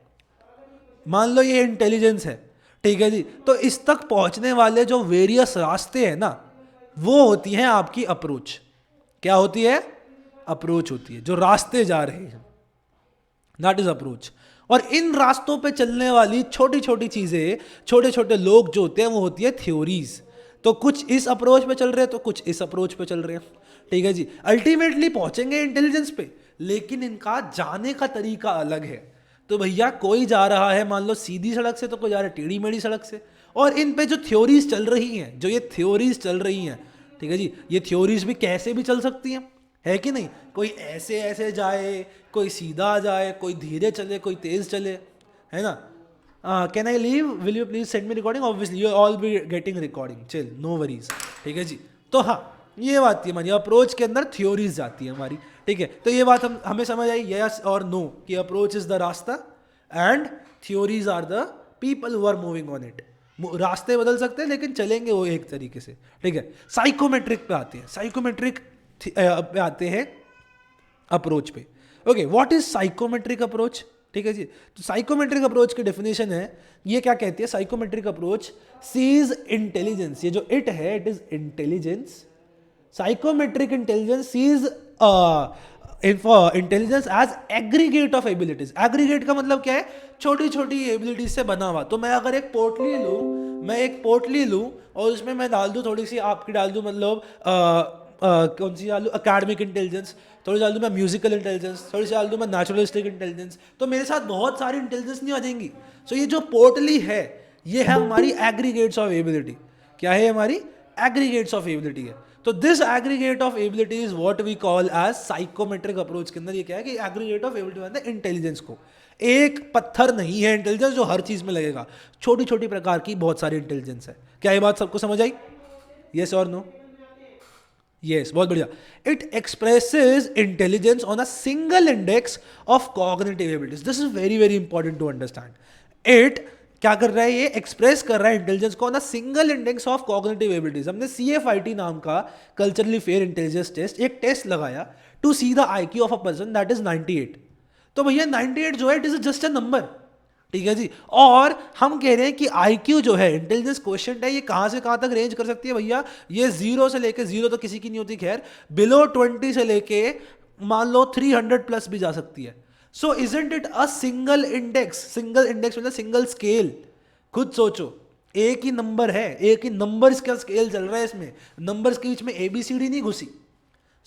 Speaker 1: मान लो ये इंटेलिजेंस है, ठीक है जी, तो इस तक पहुंचने वाले जो वेरियस रास्ते हैं ना, वो होती हैं आपकी अप्रोच। क्या होती है? अप्रोच होती है, जो रास्ते जा रहे हैं, दैट इज अप्रोच। और इन रास्तों पे चलने वाली छोटी छोटी चीजें, छोटे छोटे लोग जो होते हैं, वो होती है थ्योरीज। तो कुछ इस अप्रोच पे चल रहे हैं, तो कुछ इस अप्रोच पे चल रहे हैं, ठीक है जी। अल्टीमेटली पहुंचेंगे इंटेलिजेंस पे, लेकिन इनका जाने का तरीका अलग है। तो भैया कोई जा रहा है मान लो सीधी सड़क से, तो कोई जा रहा है टेढ़ी मेढ़ी सड़क से। और इन पे जो थ्योरीज चल रही हैं, ठीक है जी, ये थ्योरीज भी कैसे भी चल सकती हैं, है कि नहीं? कोई ऐसे जाए, कोई सीधा जाए, कोई धीरे चले, कोई तेज चले, है ना? Can I leave? Will you please send me recording? Obviously you all be getting recording, chill, no worries, ठीक है जी। तो हाँ, ये बात थी हमारी, अप्रोच के अंदर थ्योरीज जाती है हमारी, ठीक है। तो ये बात हमें समझ आई, यस और नो, कि अप्रोच इज द रास्ता and theories are the people who are moving on it. रास्ते बदल सकते हैं, लेकिन चलेंगे वो एक तरीके से, ठीक है। साइकोमेट्रिक पे आते हैं, पे आते हैं अप्रोच पे। Okay, what is psychometric approach? ठीक है जी। तो साइकोमेट्रिक अप्रोच की डेफिनेशन है, ये क्या कहती है? साइकोमेट्रिक अप्रोच सीज इंटेलिजेंस, ये जो इट है, it is intelligence. Psychometric intelligence sees intelligence as aggregate of abilities. Aggregate का मतलब क्या है? छोटी छोटी एबिलिटीज से बना हुआ। तो मैं अगर एक पोटली लूं, मैं एक पोटली लूँ और उसमें मैं डाल दूँ थोड़ी सी आपकी डाल दूँ मतलब कौन सी डाल दूँ एकेडमिक इंटेलिजेंस, थोड़ी डाल दूँ मैं म्यूजिकल इंटेलिजेंस, थोड़ी सी डाल दूँ मैं नेचुरलिस्टिक इंटेलिजेंस, तो मेरे साथ बहुत सारी इंटेलिजेंस नहीं आ जाएंगी. सो ये जो पोटली है ये है हमारी एग्रीगेट्स ऑफ एबिलिटी. क्या है हमारी एग्रीगेट्स ऑफ एबिलिटी है. तो this aggregate of ability is what we call as psychometric approach. के अंदर ये क्या है कि एग्रीगेट ऑफ एबिलिटी मतलब इंटेलिजेंस को. एक पत्थर नहीं है इंटेलिजेंस जो हर चीज में लगेगा, छोटी छोटी प्रकार की बहुत सारी इंटेलिजेंस है. क्या ये बात सबको समझ आई? यस और नो? यस, बहुत बढ़िया. It expresses intelligence on a single index of cognitive abilities. This is very very important to understand. It क्या कर रहा है? ये एक्सप्रेस कर रहा है इंटेलिजेंस को on a single index of cognitive abilities. हमने CFIT नाम का कल्चरली फेयर इंटेलिजेंस टेस्ट, एक टेस्ट लगाया to see the IQ of a person that is 98. तो भैया 98 जो है it is just a number. ठीक है जी. और हम कह रहे हैं कि IQ जो है इंटेलिजेंस क्वेश्चन है, ये कहां से कहां तक रेंज कर सकती है भैया? ये 0 से लेके 0 तो किसी की नहीं होती, खैर बिलो 20 से लेके मान लो 300 प्लस भी जा सकती है. सो isn't it a single index? Single index मतलब सिंगल स्केल. खुद सोचो, एक ही नंबर है, एक ही नंबर्स का स्केल चल रहा है, इसमें नंबर्स के बीच में ABCD नहीं घुसी.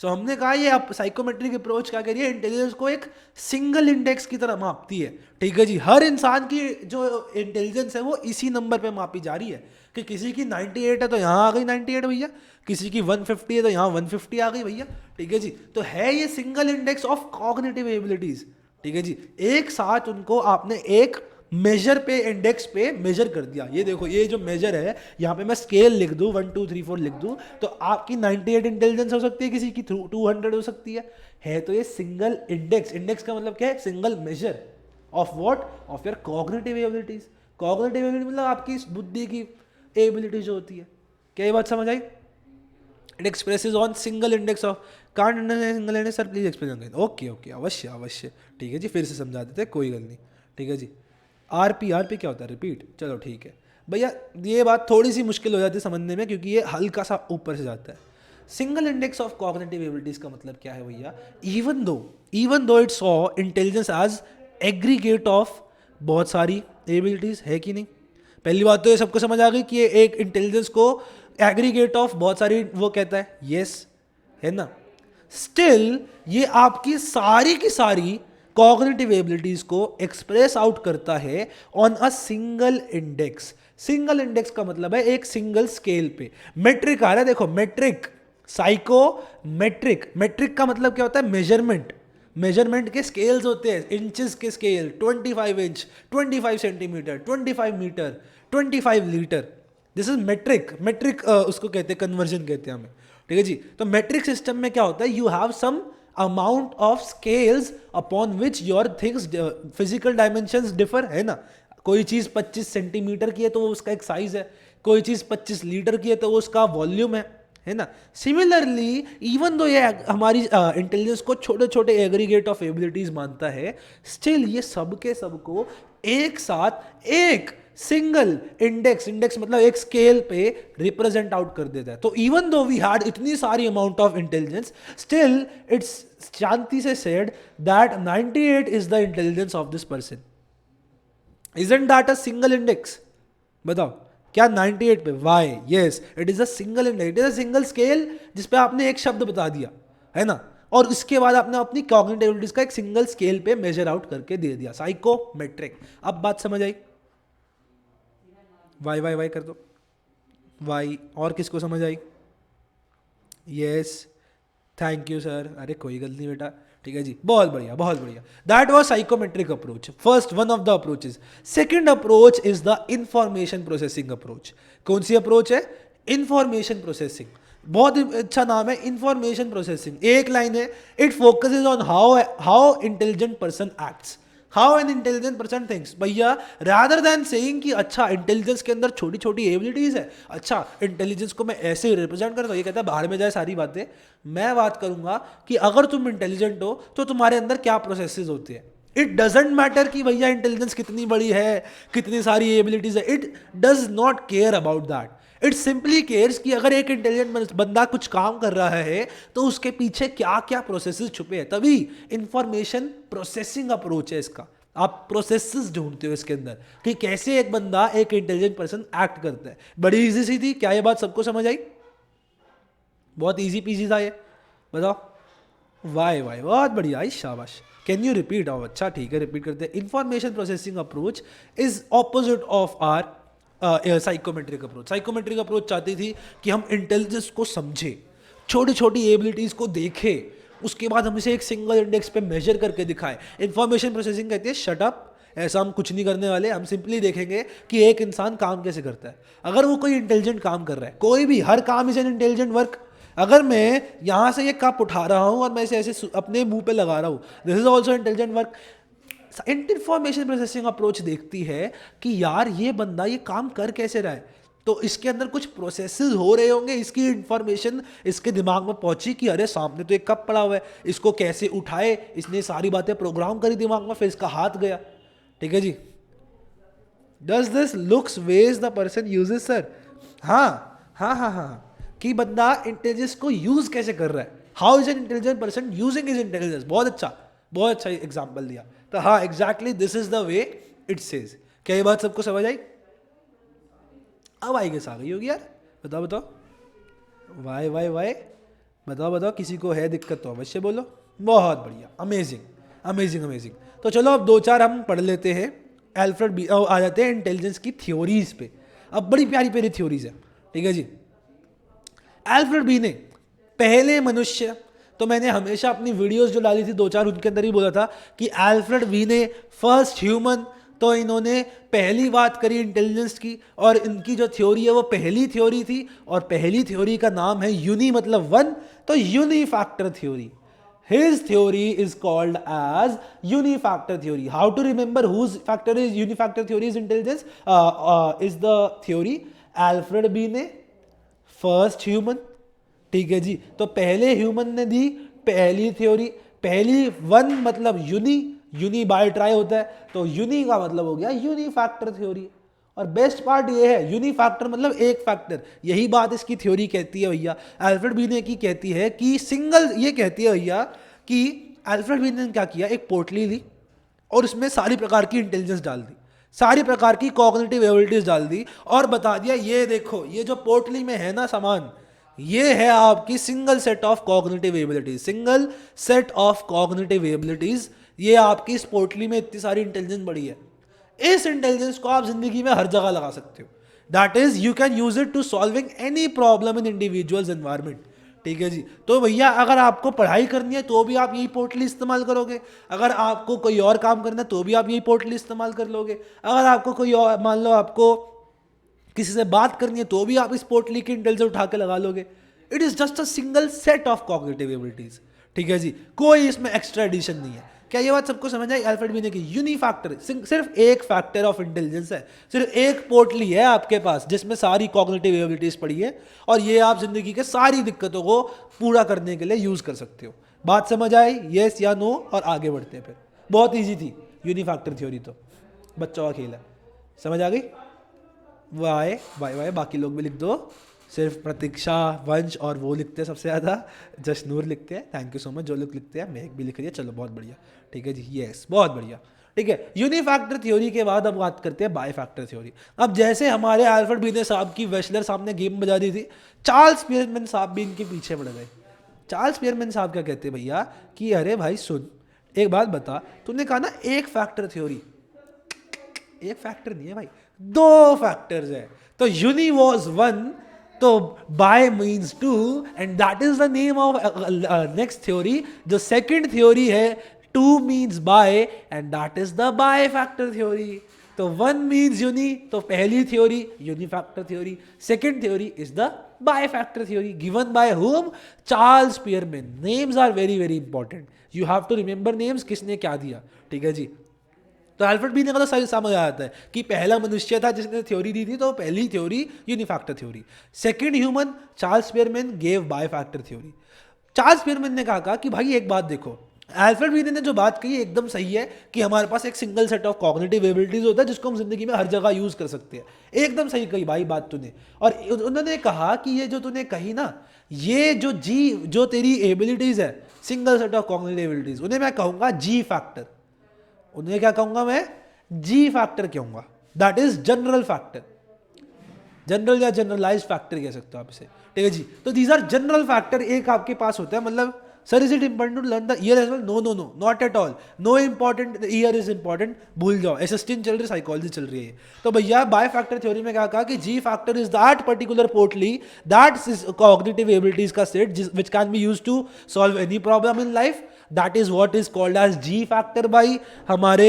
Speaker 1: सो हमने कहा ये साइकोमेट्रिक अप्रोच क्या करिए, इंटेलिजेंस को एक सिंगल इंडेक्स की तरह मापती है. ठीक है जी. हर इंसान की जो इंटेलिजेंस है वो इसी नंबर पे मापी जा रही है कि किसी की 98 है तो यहाँ आ गई 98 भैया, किसी की 150 है तो यहाँ 150 आ गई भैया. ठीक है जी. तो है ये single index of cognitive abilities. ठीक है जी. एक साथ उनको आपने एक मेजर पे, इंडेक्स पे मेजर कर दिया. ये देखो, ये जो मेजर है यहाँ पे मैं स्केल लिख दूं 1 2 3 4 लिख दूं तो आपकी 98 इंटेलिजेंस हो सकती है, किसी की 200 हो सकती है. तो ये सिंगल इंडेक्स. इंडेक्स का मतलब क्या है? Single measure of what? Of your cognitive abilities. Cognitive ability मतलब आपकी बुद्धि की एबिलिटी जो होती है. क्या ये बात समझ आई? It expresses on single index of can't single index. Sir please explain. Okay okay, अवश्य अवश्य. ठीक है जी, फिर से समझा देते, कोई गल नहीं. ठीक है जी. RP क्या होता है? रिपीट. चलो ठीक है भैया, ये बात थोड़ी सी मुश्किल हो जाती है समझने में क्योंकि ये हल्का सा ऊपर से जाता है. Single index of cognitive abilities का मतलब क्या है भैया? Even though it saw intelligence as aggregate of बहुत सारी एबिलिटीज, है कि नहीं? पहली बात तो ये सबको समझ आ गई कि ये एक इंटेलिजेंस को एग्रीगेट ऑफ बहुत सारी वो कहता है. यस, है ना? स्टिल ये आपकी सारी की सारी कॉग्निटिव एबिलिटीज को एक्सप्रेस आउट करता है on a single index. Single index का मतलब है एक सिंगल स्केल पे. मेट्रिक आ रहा है, देखो मेट्रिक, साइकोमेट्रिक. मेट्रिक का मतलब क्या होता है? मेजरमेंट. मेजरमेंट के स्केल्स होते हैं, इंचेस के scale, 25 inch, 25 centimetre, 25 metre, 25 litre. This is metric. Metric उसको कहते हैं, कन्वर्जन कहते हैं हमें. ठीक है जी. तो मेट्रिक सिस्टम में क्या होता है? You have some amount of scales upon which your things physical dimensions differ, है ना? कोई चीज़ 25 सेंटीमीटर की है तो वो उसका एक साइज है, कोई चीज़ 25 लीटर की है तो वो उसका वॉल्यूम है ना? सिमिलरली इवन दो ये हमारी इंटेलिजेंस को छोटे छोटे एग्रीगेट ऑफ एबिलिटीज मानता है, स्टिल ये सब के सबको एक साथ एक सिंगल इंडेक्स मतलब एक स्केल पे रिप्रेजेंट आउट कर देता है. तो इवन दो वी हैड इतनी सारी amount of intelligence, still it's शांति से said that 98 is the intelligence of this person. Isn't that a single index? बताओ क्या 98 पे? Why? Yes, it is a single index. It is a single scale जिसपे आपने एक शब्द बता दिया, है ना? और उसके बाद आपने अपनी कॉग्निटिव एबिलिटीज का एक सिंगल स्केल पे मेजर आउट करके दे दिया. साइकोमेट्रिक. अब बात समझ आई? वाई वाई वाई कर दो. वाई. और किसको समझ आई? Yes, thank you sir. अरे कोई गलती नहीं बेटा. ठीक है जी, बहुत बढ़िया बहुत बढ़िया. That was psychometric approach, first one of the approaches. Second approach is the information processing approach. कौन सी अप्रोच है? Information processing. बहुत अच्छा नाम है, इंफॉर्मेशन प्रोसेसिंग. एक लाइन है, it focuses on how intelligent person acts, how an intelligent person thinks. भैया रादर देन सेइंग कि अच्छा इंटेलिजेंस के अंदर छोटी छोटी एबिलिटीज है, अच्छा इंटेलिजेंस को मैं ऐसे रिप्रेजेंट करता हूँ, ये कहता है बाहर में जाए सारी बातें. मैं बात करूंगा कि अगर तुम इंटेलिजेंट हो तो तुम्हारे अंदर क्या प्रोसेसेस होते हैं. इट डजेंट मैटर कि भैया इंटेलिजेंस कितनी बड़ी है, कितनी सारी एबिलिटीज है. It does not care about that. It simply cares कि अगर एक इंटेलिजेंट बंदा कुछ काम कर रहा है तो उसके पीछे क्या क्या प्रोसेसेस छुपे हैं. तभी इंफॉर्मेशन प्रोसेसिंग अप्रोच है इसका. आप प्रोसेसेस ढूंढते हो इसके अंदर कि कैसे एक बंदा, एक इंटेलिजेंट पर्सन एक्ट करता है। बड़ी इजी सी थी, क्या ये बात सबको समझ आई? बहुत इजी पीजी था ये, बताओ। वाई वाई, बहुत बढ़िया, आई शाबाश। Can you repeat? आओ, अच्छा ठीक है, रिपीट करते हैं। Information processing approach is opposite of our psychometric approach. Psychometric approach चाहती थी कि हम इंटेलिजेंस को समझे, छोटी छोटी एबिलिटीज को देखें, उसके बाद हम इसे एक सिंगल इंडेक्स पे मेजर करके दिखाएं। इंफॉर्मेशन प्रोसेसिंग कहती है शट अप, ऐसा हम कुछ नहीं करने वाले, हम सिंपली देखेंगे कि एक इंसान काम कैसे करता है। अगर वो कोई इंटेलिजेंट काम कर रहा है, कोई भी, हर काम इज एन इंटेलिजेंट वर्क। अगर मैं यहाँ से ये कप उठा रहा हूँ और मैं इसे ऐसे अपने मुंह पे लगा रहा हूँ, this is also intelligent work. Information processing approach देखती है कि यार ये बंदा ये काम कर कैसे रहा है, तो इसके अंदर कुछ प्रोसेसेस हो रहे होंगे, इसकी इंफॉर्मेशन इसके दिमाग में पहुंची कि अरे सामने तो एक कप पड़ा हुआ है, इसको कैसे उठाए, इसने सारी बातें प्रोग्राम करी दिमाग में, फिर इसका हाथ गया। ठीक है जी। Does this looks ways the person uses sir? हाँ हाँ हाँ हाँ, कि बंदा इंटेलिजेंस को यूज कैसे कर रहा है, how is an intelligent person using his intelligence. बहुत अच्छा एग्जाम्पल दिया। तो हाँ, exactly this is the way it says. क्या ये बात सबको समझ आई? अब आई गेस आ गई होगी यार। बताओ बताओ, वाई वाई वाई, बताओ बताओ, किसी को है दिक्कत तो अवश्य बोलो। बहुत बढ़िया, अमेजिंग अमेजिंग अमेजिंग। तो चलो अब दो चार हम पढ़ लेते हैं। एल्फ्रेड बी आ जाते हैं इंटेलिजेंस की थ्योरीज पे। अब बड़ी प्यारी प्यारी थ्योरीज है। ठीक है जी। एल्फ्रेड बी ने पहले मनुष्य, तो मैंने हमेशा अपनी वीडियोस जो डाली थी दो चार, उनके अंदर ही बोला था कि एल्फ्रेड बी ने फर्स्ट ह्यूमन, तो इन्होंने पहली बात करी इंटेलिजेंस की, और इनकी जो थ्योरी है वो पहली थ्योरी थी, और पहली थ्योरी का नाम है यूनी मतलब वन, तो यूनिफैक्टर theory. His theory is called as unifactor theory. How to remember whose factor is unifactor theory is intelligence? Is the theory Alfred B ने फर्स्ट ह्यूमन। ठीक है जी। तो पहले ह्यूमन ने दी पहली थ्योरी, पहली वन मतलब यूनी, यूनी बाय ट्राई होता है, तो यूनी का मतलब हो गया यूनिफैक्टर थ्योरी। और बेस्ट पार्ट ये है, यूनिफैक्टर मतलब एक फैक्टर, यही बात इसकी थ्योरी कहती है भैया। एल्फ्रेड बी ने की कहती है कि सिंगल, ये कहती है भैया कि एल्फ्रेड बी ने क्या किया, एक पोटली ली और उसमें सारी प्रकार की इंटेलिजेंस डाल दी, सारी प्रकार की कॉग्निटिव एबिलिटीज डाल दी, और बता दिया ये देखो, ये जो पोटली में है ना सामान, ये है आपकी single set of cognitive abilities, single set of cognitive abilities. ये आपकी इस पोटली में इतनी सारी इंटेलिजेंस बड़ी है, इस इंटेलिजेंस को आप जिंदगी में हर जगह लगा सकते हो। That is you can use it to solving any problem in individuals environment. ठीक है जी। तो भैया अगर आपको पढ़ाई करनी है तो भी आप यही पोर्टली इस्तेमाल करोगे, अगर आपको कोई और काम करना है तो भी आप यही पोर्टली इस्तेमाल कर लोगे, अगर आपको कोई और, मान लो आपको किसी से बात करनी है तो भी आप इस पोर्टली की इंटेलिजेंस उठा के लगा लोगे। It is just a single set of cognitive abilities. ठीक है जी, कोई इसमें एक्स्ट्रा एडिशन नहीं है। क्या ये बात सबको समझ आई? एल्फ्रेड बी ने की यूनिफैक्टर, सिर्फ एक फैक्टर ऑफ इंटेलिजेंस है, सिर्फ एक पोर्टली है आपके पास जिसमें सारी कॉग्निटिव एबिलिटीज पड़ी है, और ये आप जिंदगी के सारी दिक्कतों को पूरा करने के लिए यूज कर सकते हो। बात समझ आई? यस या नो? और आगे बढ़ते हैं फिर। बहुत ईजी थी यूनिफैक्टर थ्योरी, तो बच्चों का खेल है। समझ आ गई? वाई वाई वाई, बाकी लोग भी लिख दो। सिर्फ प्रतीक्षा, वंश और वो लिखते हैं सबसे ज़्यादा, जशनूर लिखते हैं। थैंक यू सो मच जो लोग लिखते हैं। महक भी लिख रही है, चलो बहुत बढ़िया। ठीक है जी, यस बहुत बढ़िया। ठीक है, यूनिफैक्टर थ्योरी के बाद अब बात करते हैं बाईफैक्टर थ्योरी। अब जैसे हमारे एल्फ्रेड बी ने साहब की वेशलर साहब ने गेम बजा दी थी, चार्ल्स स्पीयरमैन साहब भी इनके पीछे पड़ गए। चार्ल्स स्पीयरमैन साहब क्या कहते हैं भैया कि अरे भाई सुन, एक बात बता, तूने कहा ना एक फैक्टर थ्योरी, एक फैक्टर नहीं है भाई, दो फैक्टर्स है। तो यूनी वॉज वन, तो bi means two, and that is the name of next theory. जो सेकंड थ्योरी है, two means bi, and that is the bi factor theory. तो वन मीन्स यूनी, तो पहली theory unifactor theory, second theory is the bi factor theory, given by whom? Charles Spearman. Names are very very important, you have to remember names, किसने क्या दिया। ठीक है जी। तो एल्फ्रेड बी ने तो सही समझ आ जाता है कि पहला मनुष्य था जिसने थ्योरी दी थी, तो पहली theory unifactor theory. Second human Charles Spearman gave bifactor theory. Charles Spearman ने कहा कि भाई एक बात देखो, एल्फ्रेड बी ने जो बात कही एकदम सही है कि हमारे पास एक single set of cognitive abilities होता है जिसको हम जिंदगी में हर जगह यूज कर सकते हैं। एकदम सही कही भाई बात तूने। और उन्होंने कहा कि ये जो तूने कही ना, ये जो तेरी एबिलिटीज है, single set of cognitive abilities, उन्हें मैं कहूंगा जी फैक्टर। उन्हें क्या कहूंगा मैं, जी फैक्टर कहूंगा, that is general factor, general या जनरलाइज फैक्टर कह सकते हो आप इसे, ठीक है जी। तो दीज आर जनरल फैक्टर एक आपके पास होता है, मतलब sir is it important to learn the year as well, no no no not at all, no important year is important, भूल जाओ, एस.एस.टी चल रही, साइकोलॉजी चल रही है। तो भैया बाय फैक्टर थ्योरी में क्या कहा कि G factor is that particular portly that is cognitive abilities का set which can be use to solve any problem in life, that is what is called as G factor by हमारे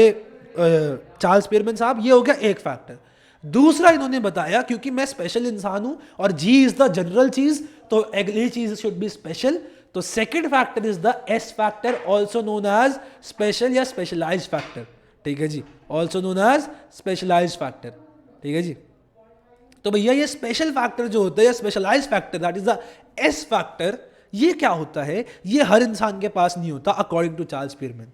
Speaker 1: Charles Spearman साहब। ये हो गया एक factor. दूसरा इन्होंने बताया क्योंकि मैं स्पेशल इंसान हूं और जी इज द जनरल चीज, तो अगली चीज शुड बी स्पेशल, तो second factor is the S factor, also known as special या स्पेशलाइज्ड फैक्टर, ठीक है जी, also known as specialized factor, ठीक है जी। तो भैया ये स्पेशल फैक्टर जो होता है या specialised factor that is the S factor, ये क्या होता है, ये हर इंसान के पास नहीं होता अकॉर्डिंग टू चार्ल्स स्पीरमैन।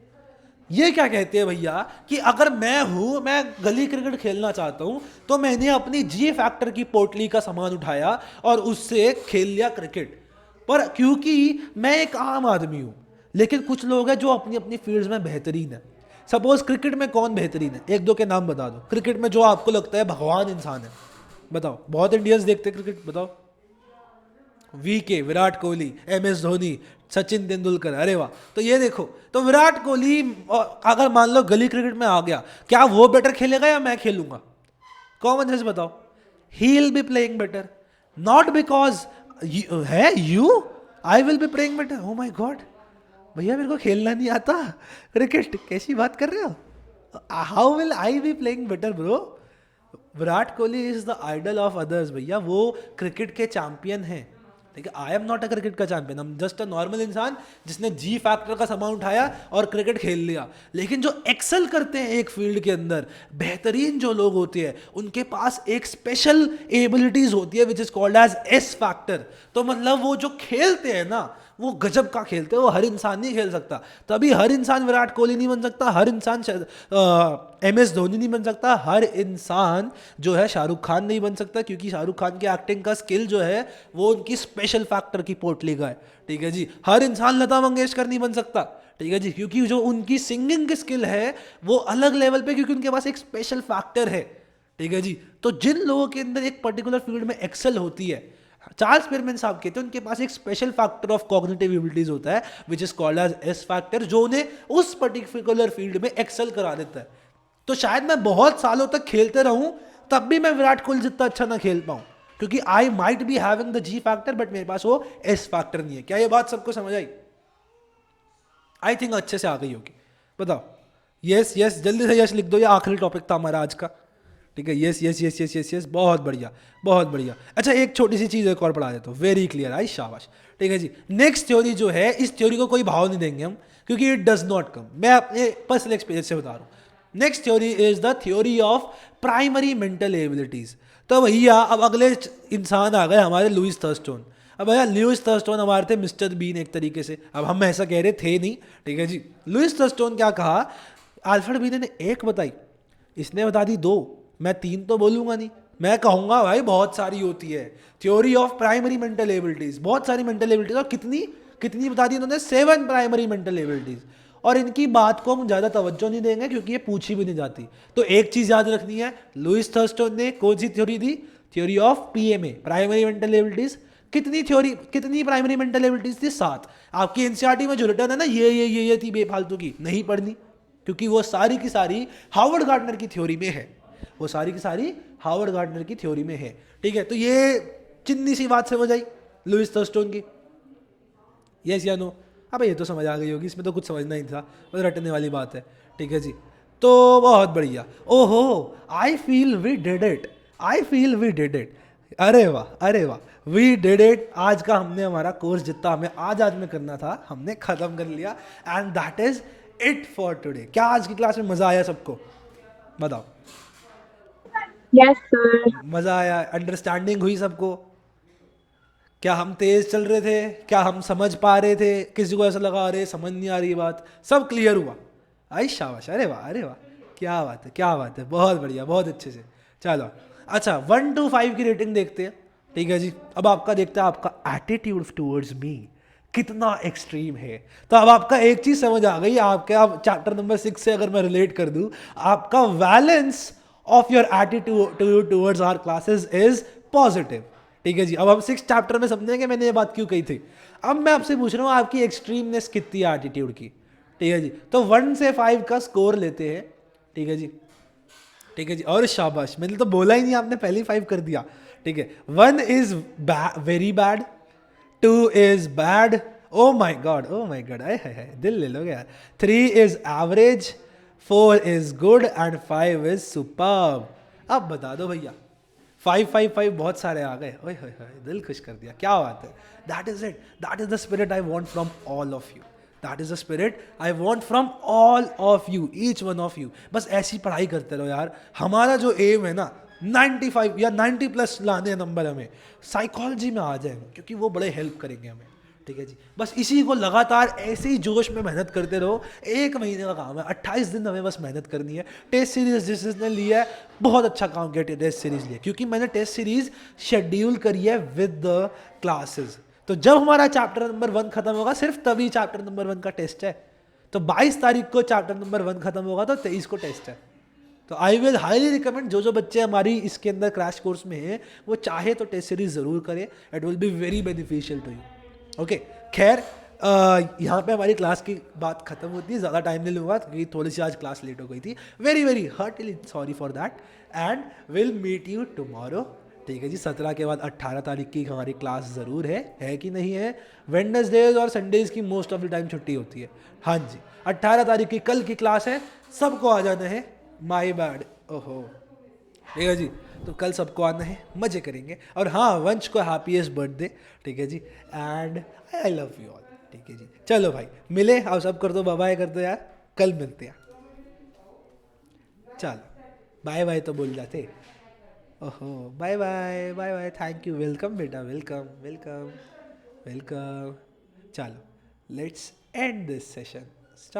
Speaker 1: ये क्या कहते हैं भैया कि अगर मैं गली क्रिकेट खेलना चाहता हूं तो मैंने अपनी जी फैक्टर की पोटली का सामान उठाया और उससे खेल लिया क्रिकेट, पर क्योंकि मैं एक आम आदमी हूं, लेकिन कुछ लोग हैं जो अपनी अपनी फील्ड्स में बेहतरीन है। सपोज क्रिकेट में कौन बेहतरीन है, एक दो के नाम बता दो क्रिकेट में जो आपको लगता है भगवान इंसान है, बताओ। बहुत इंडियंस देखते हैं क्रिकेट, बताओ। VK, Virat Kohli, MS. धोनी, सचिन तेंदुलकर, अरे वाह। तो ये देखो, तो विराट कोहली अगर मान लो गली क्रिकेट में आ गया, क्या वो बेटर खेलेगा या मैं खेलूंगा? कॉमन सेंस बताओ। He will be playing better, not because है you, I will be playing better. Oh my God, भैया मेरे को खेलना नहीं आता क्रिकेट, कैसी बात कर रहे हो? How will I be playing better bro? Virat Kohli is the idol of others भैया, वो क्रिकेट के चैंपियन हैं, ठीक है। I am not a cricket का चैंपियन, हम जस्ट अ नॉर्मल इंसान जिसने जी फैक्टर का सामान उठाया और क्रिकेट खेल लिया। लेकिन जो एक्सेल करते हैं एक फील्ड के अंदर, बेहतरीन जो लोग होते हैं, उनके पास एक स्पेशल एबिलिटीज होती है which is called as S factor. तो मतलब वो जो खेलते हैं ना, वो गजब का खेलते हैं, वो हर इंसान नहीं खेल सकता। तभी हर इंसान विराट कोहली नहीं बन सकता, हर इंसान एम.एस. धोनी नहीं बन सकता, हर इंसान जो है शाहरुख खान नहीं बन सकता, क्योंकि शाहरुख खान की एक्टिंग का स्किल जो है वो उनकी स्पेशल फैक्टर की पोटली का है, ठीक है जी। हर इंसान लता मंगेशकर नहीं बन सकता, ठीक है जी, क्योंकि जो उनकी सिंगिंग की स्किल है वो अलग लेवल पे, क्योंकि उनके पास एक स्पेशल फैक्टर है, ठीक है जी। तो जिन लोगों के अंदर एक पर्टिकुलर फील्ड में एक्सेल होती है, चार्ल्स स्पीरमैन साहब कहते हैं उनके पास एक special factor of cognitive abilities होता है which is called as S factor, जो उन्हें उस पर्टिकुलर फील्ड में एक्सेल करा देता है। तो शायद मैं बहुत सालों तक खेलते रहूं तब भी मैं विराट कोहली जितना अच्छा ना खेल पाऊं, क्योंकि I might be having the ji factor but मेरे पास वो एस फैक्टर नहीं है। क्या ये बात सबको समझ आई? आई थिंक अच्छे से आ गई होगी, बताओ। यस यस, जल्दी से यस लिख दो, ये आखिरी टॉपिक था हमारा आज का, ठीक है। Yes yes yes yes yes yes, बहुत बढ़िया बहुत बढ़िया। अच्छा एक छोटी सी चीज़ एक और पढ़ा देता हूँ, वेरी क्लियर, आई शाबाश, ठीक है जी। नेक्स्ट थ्योरी जो है, इस थ्योरी को कोई भाव नहीं देंगे हम, क्योंकि इट डज नॉट कम, मैं अपने पर्सनल एक्सपीरियंस से बता रहा हूँ। Next theory is the theory of primary mental abilities. तो भैया अब अगले इंसान आ गए हमारे लुइस थर्स्टोन। अब भैया लुइस थर्स्टोन हमारे थे मिस्टर बीन एक तरीके से, अब हम ऐसा कह रहे थे नहीं, ठीक है जी। लुइस थर्स्टोन क्या कहा, अल्फ्रेड बीने ने एक बताई, इसने बता दी दो, मैं तीन तो बोलूंगा नहीं, मैं कहूंगा भाई बहुत सारी होती है। Theory of primary mental abilities, बहुत सारी मेंटल एबिलिटीज, और कितनी कितनी बता दी इन्होंने, 7 प्राइमरी मेंटल एबिलिटीज। और इनकी बात को हम ज़्यादा तवज्जो नहीं देंगे क्योंकि ये पूछी भी नहीं जाती। तो एक चीज़ याद रखनी है, लुइस थर्स्टोन ने कौन सी थ्योरी दी, theory of PMA, primary mental abilities. कितनी प्राइमरी मेंटल एबिलिटीज थी, 7। आपकी एनसीईआरटी में जो रिटर्न है ना, ये थी बेफालतू की, नहीं पढ़नी, क्योंकि वो सारी की सारी हार्वर्ड गार्डनर की थ्योरी में है, वो सारी की सारी हार्वर्ड गार्डनर की थ्योरी में है, ठीक है। तो ये चिन्नी सी बात समझ आई लुइस थर्स्टोन की, यस या नो? अब ये तो समझ आ गई होगी, इसमें तो कुछ समझना ही था, बस रटने वाली बात है, ठीक है जी। तो बहुत बढ़िया, ओहो I feel we did it, I feel we did it, अरे वाह अरे वाह, वी डिड इट। आज का हमने हमारा कोर्स जितना हमें आज में करना था हमने खत्म कर लिया, and that is it for today. क्या आज की क्लास में मजा आया सबको, बताओ?
Speaker 3: Yes sir.
Speaker 1: मजा आया, अंडरस्टैंडिंग हुई सबको? क्या हम तेज चल रहे थे, क्या हम समझ पा रहे थे, किसी को ऐसा लगा अरे समझ नहीं आ रही बात, सब क्लियर हुआ? आई शाबाश, अरे वाह अरे वाह, क्या बात है क्या बात है, बहुत बढ़िया बहुत अच्छे से। चलो अच्छा 1 to 5 की रेटिंग देखते हैं, ठीक है जी। अब आपका देखते हैं आपका एटीट्यूड टूवर्ड्स मी, कितना एक्सट्रीम है। तो अब आपका एक चीज समझ आ गई, आपके अब चैप्टर नंबर 6 से अगर मैं रिलेट कर दूं, आपका balance of your attitude towards our classes is positive. ठीक है जी, अब हम 6 चैप्टर में समझेंगे मैंने ये बात क्यों कही थी। अब मैं आपसे पूछ रहा हूँ आपकी एक्सट्रीमनेस कितनी है एटीट्यूड की। ठीक है जी, तो 1 से 5 का स्कोर लेते हैं। ठीक है जी, ठीक है जी, और शाबाश, मैंने तो बोला ही नहीं, आपने पहले ही 5 कर दिया। ठीक है, 1 is very bad, 2 is bad, oh my god, आए हाय हाय, दिल ले लोगे यार। 3 is average, 4 is good and 5 is superb। अब बता दो भैया, 5 बहुत सारे आ गए, ओए होए होए, दिल खुश कर दिया, क्या बात है। That is it, that is the spirit I want from all of you, that is the spirit I want from all of you, each one of you. बस ऐसी पढ़ाई करते रहो यार। हमारा जो एम है ना 95 या 90 प्लस लाने हैं नंबर, हमें साइकोलॉजी में आ जाएंगे क्योंकि वो बड़े हेल्प करेंगे हमें। ठीक है जी, बस इसी को लगातार ऐसे ही जोश में मेहनत करते रहो। 1 महीने का काम है, 28 दिन हमें बस मेहनत करनी है। टेस्ट सीरीज जिसने लिया है बहुत अच्छा काम किया टेस्ट सीरीज लिया, क्योंकि मैंने टेस्ट सीरीज शेड्यूल करी है विद द क्लासेस। तो जब हमारा चैप्टर नंबर 1 खत्म होगा सिर्फ तभी चैप्टर नंबर 1 का टेस्ट है। तो 22 तारीख को चैप्टर नंबर 1 खत्म होगा तो 23 को टेस्ट है। तो आई विल हाईली रिकमेंड, जो बच्चे हमारी इसके अंदर क्रैश कोर्स में हैं वो चाहे तो टेस्ट सीरीज ज़रूर करें, it will be very beneficial to you. Okay, खैर यहाँ पे हमारी क्लास की बात खत्म होती है, ज़्यादा टाइम नहीं लूँगा क्योंकि थोड़ी सी आज क्लास लेट हो गई थी। Very heartly sorry for that and will meet you tomorrow. ठीक है जी, 17 के बाद 18 तारीख की हमारी क्लास ज़रूर है कि नहीं है। वेडनेसडेज और संडेज की मोस्ट ऑफ द टाइम छुट्टी होती है। हाँ जी, 18 तारीख की कल की क्लास है, सबको आ जाना है। माई बैड, ओहो। ठीक है जी, तो कल सबको आना है, मज़े करेंगे। और हाँ, वंश को हैप्पीएस्ट बर्थडे। ठीक है जी, and I love you all. ठीक है जी, चलो भाई मिले, आप सब कर दो, बाय कर दो यार, कल मिलते हैं। चलो बाय बाय तो बोल जाते। ओहो, बाय, थैंक यू, वेलकम बेटा, वेलकम। चलो लेट्स एंड दिस सेशन।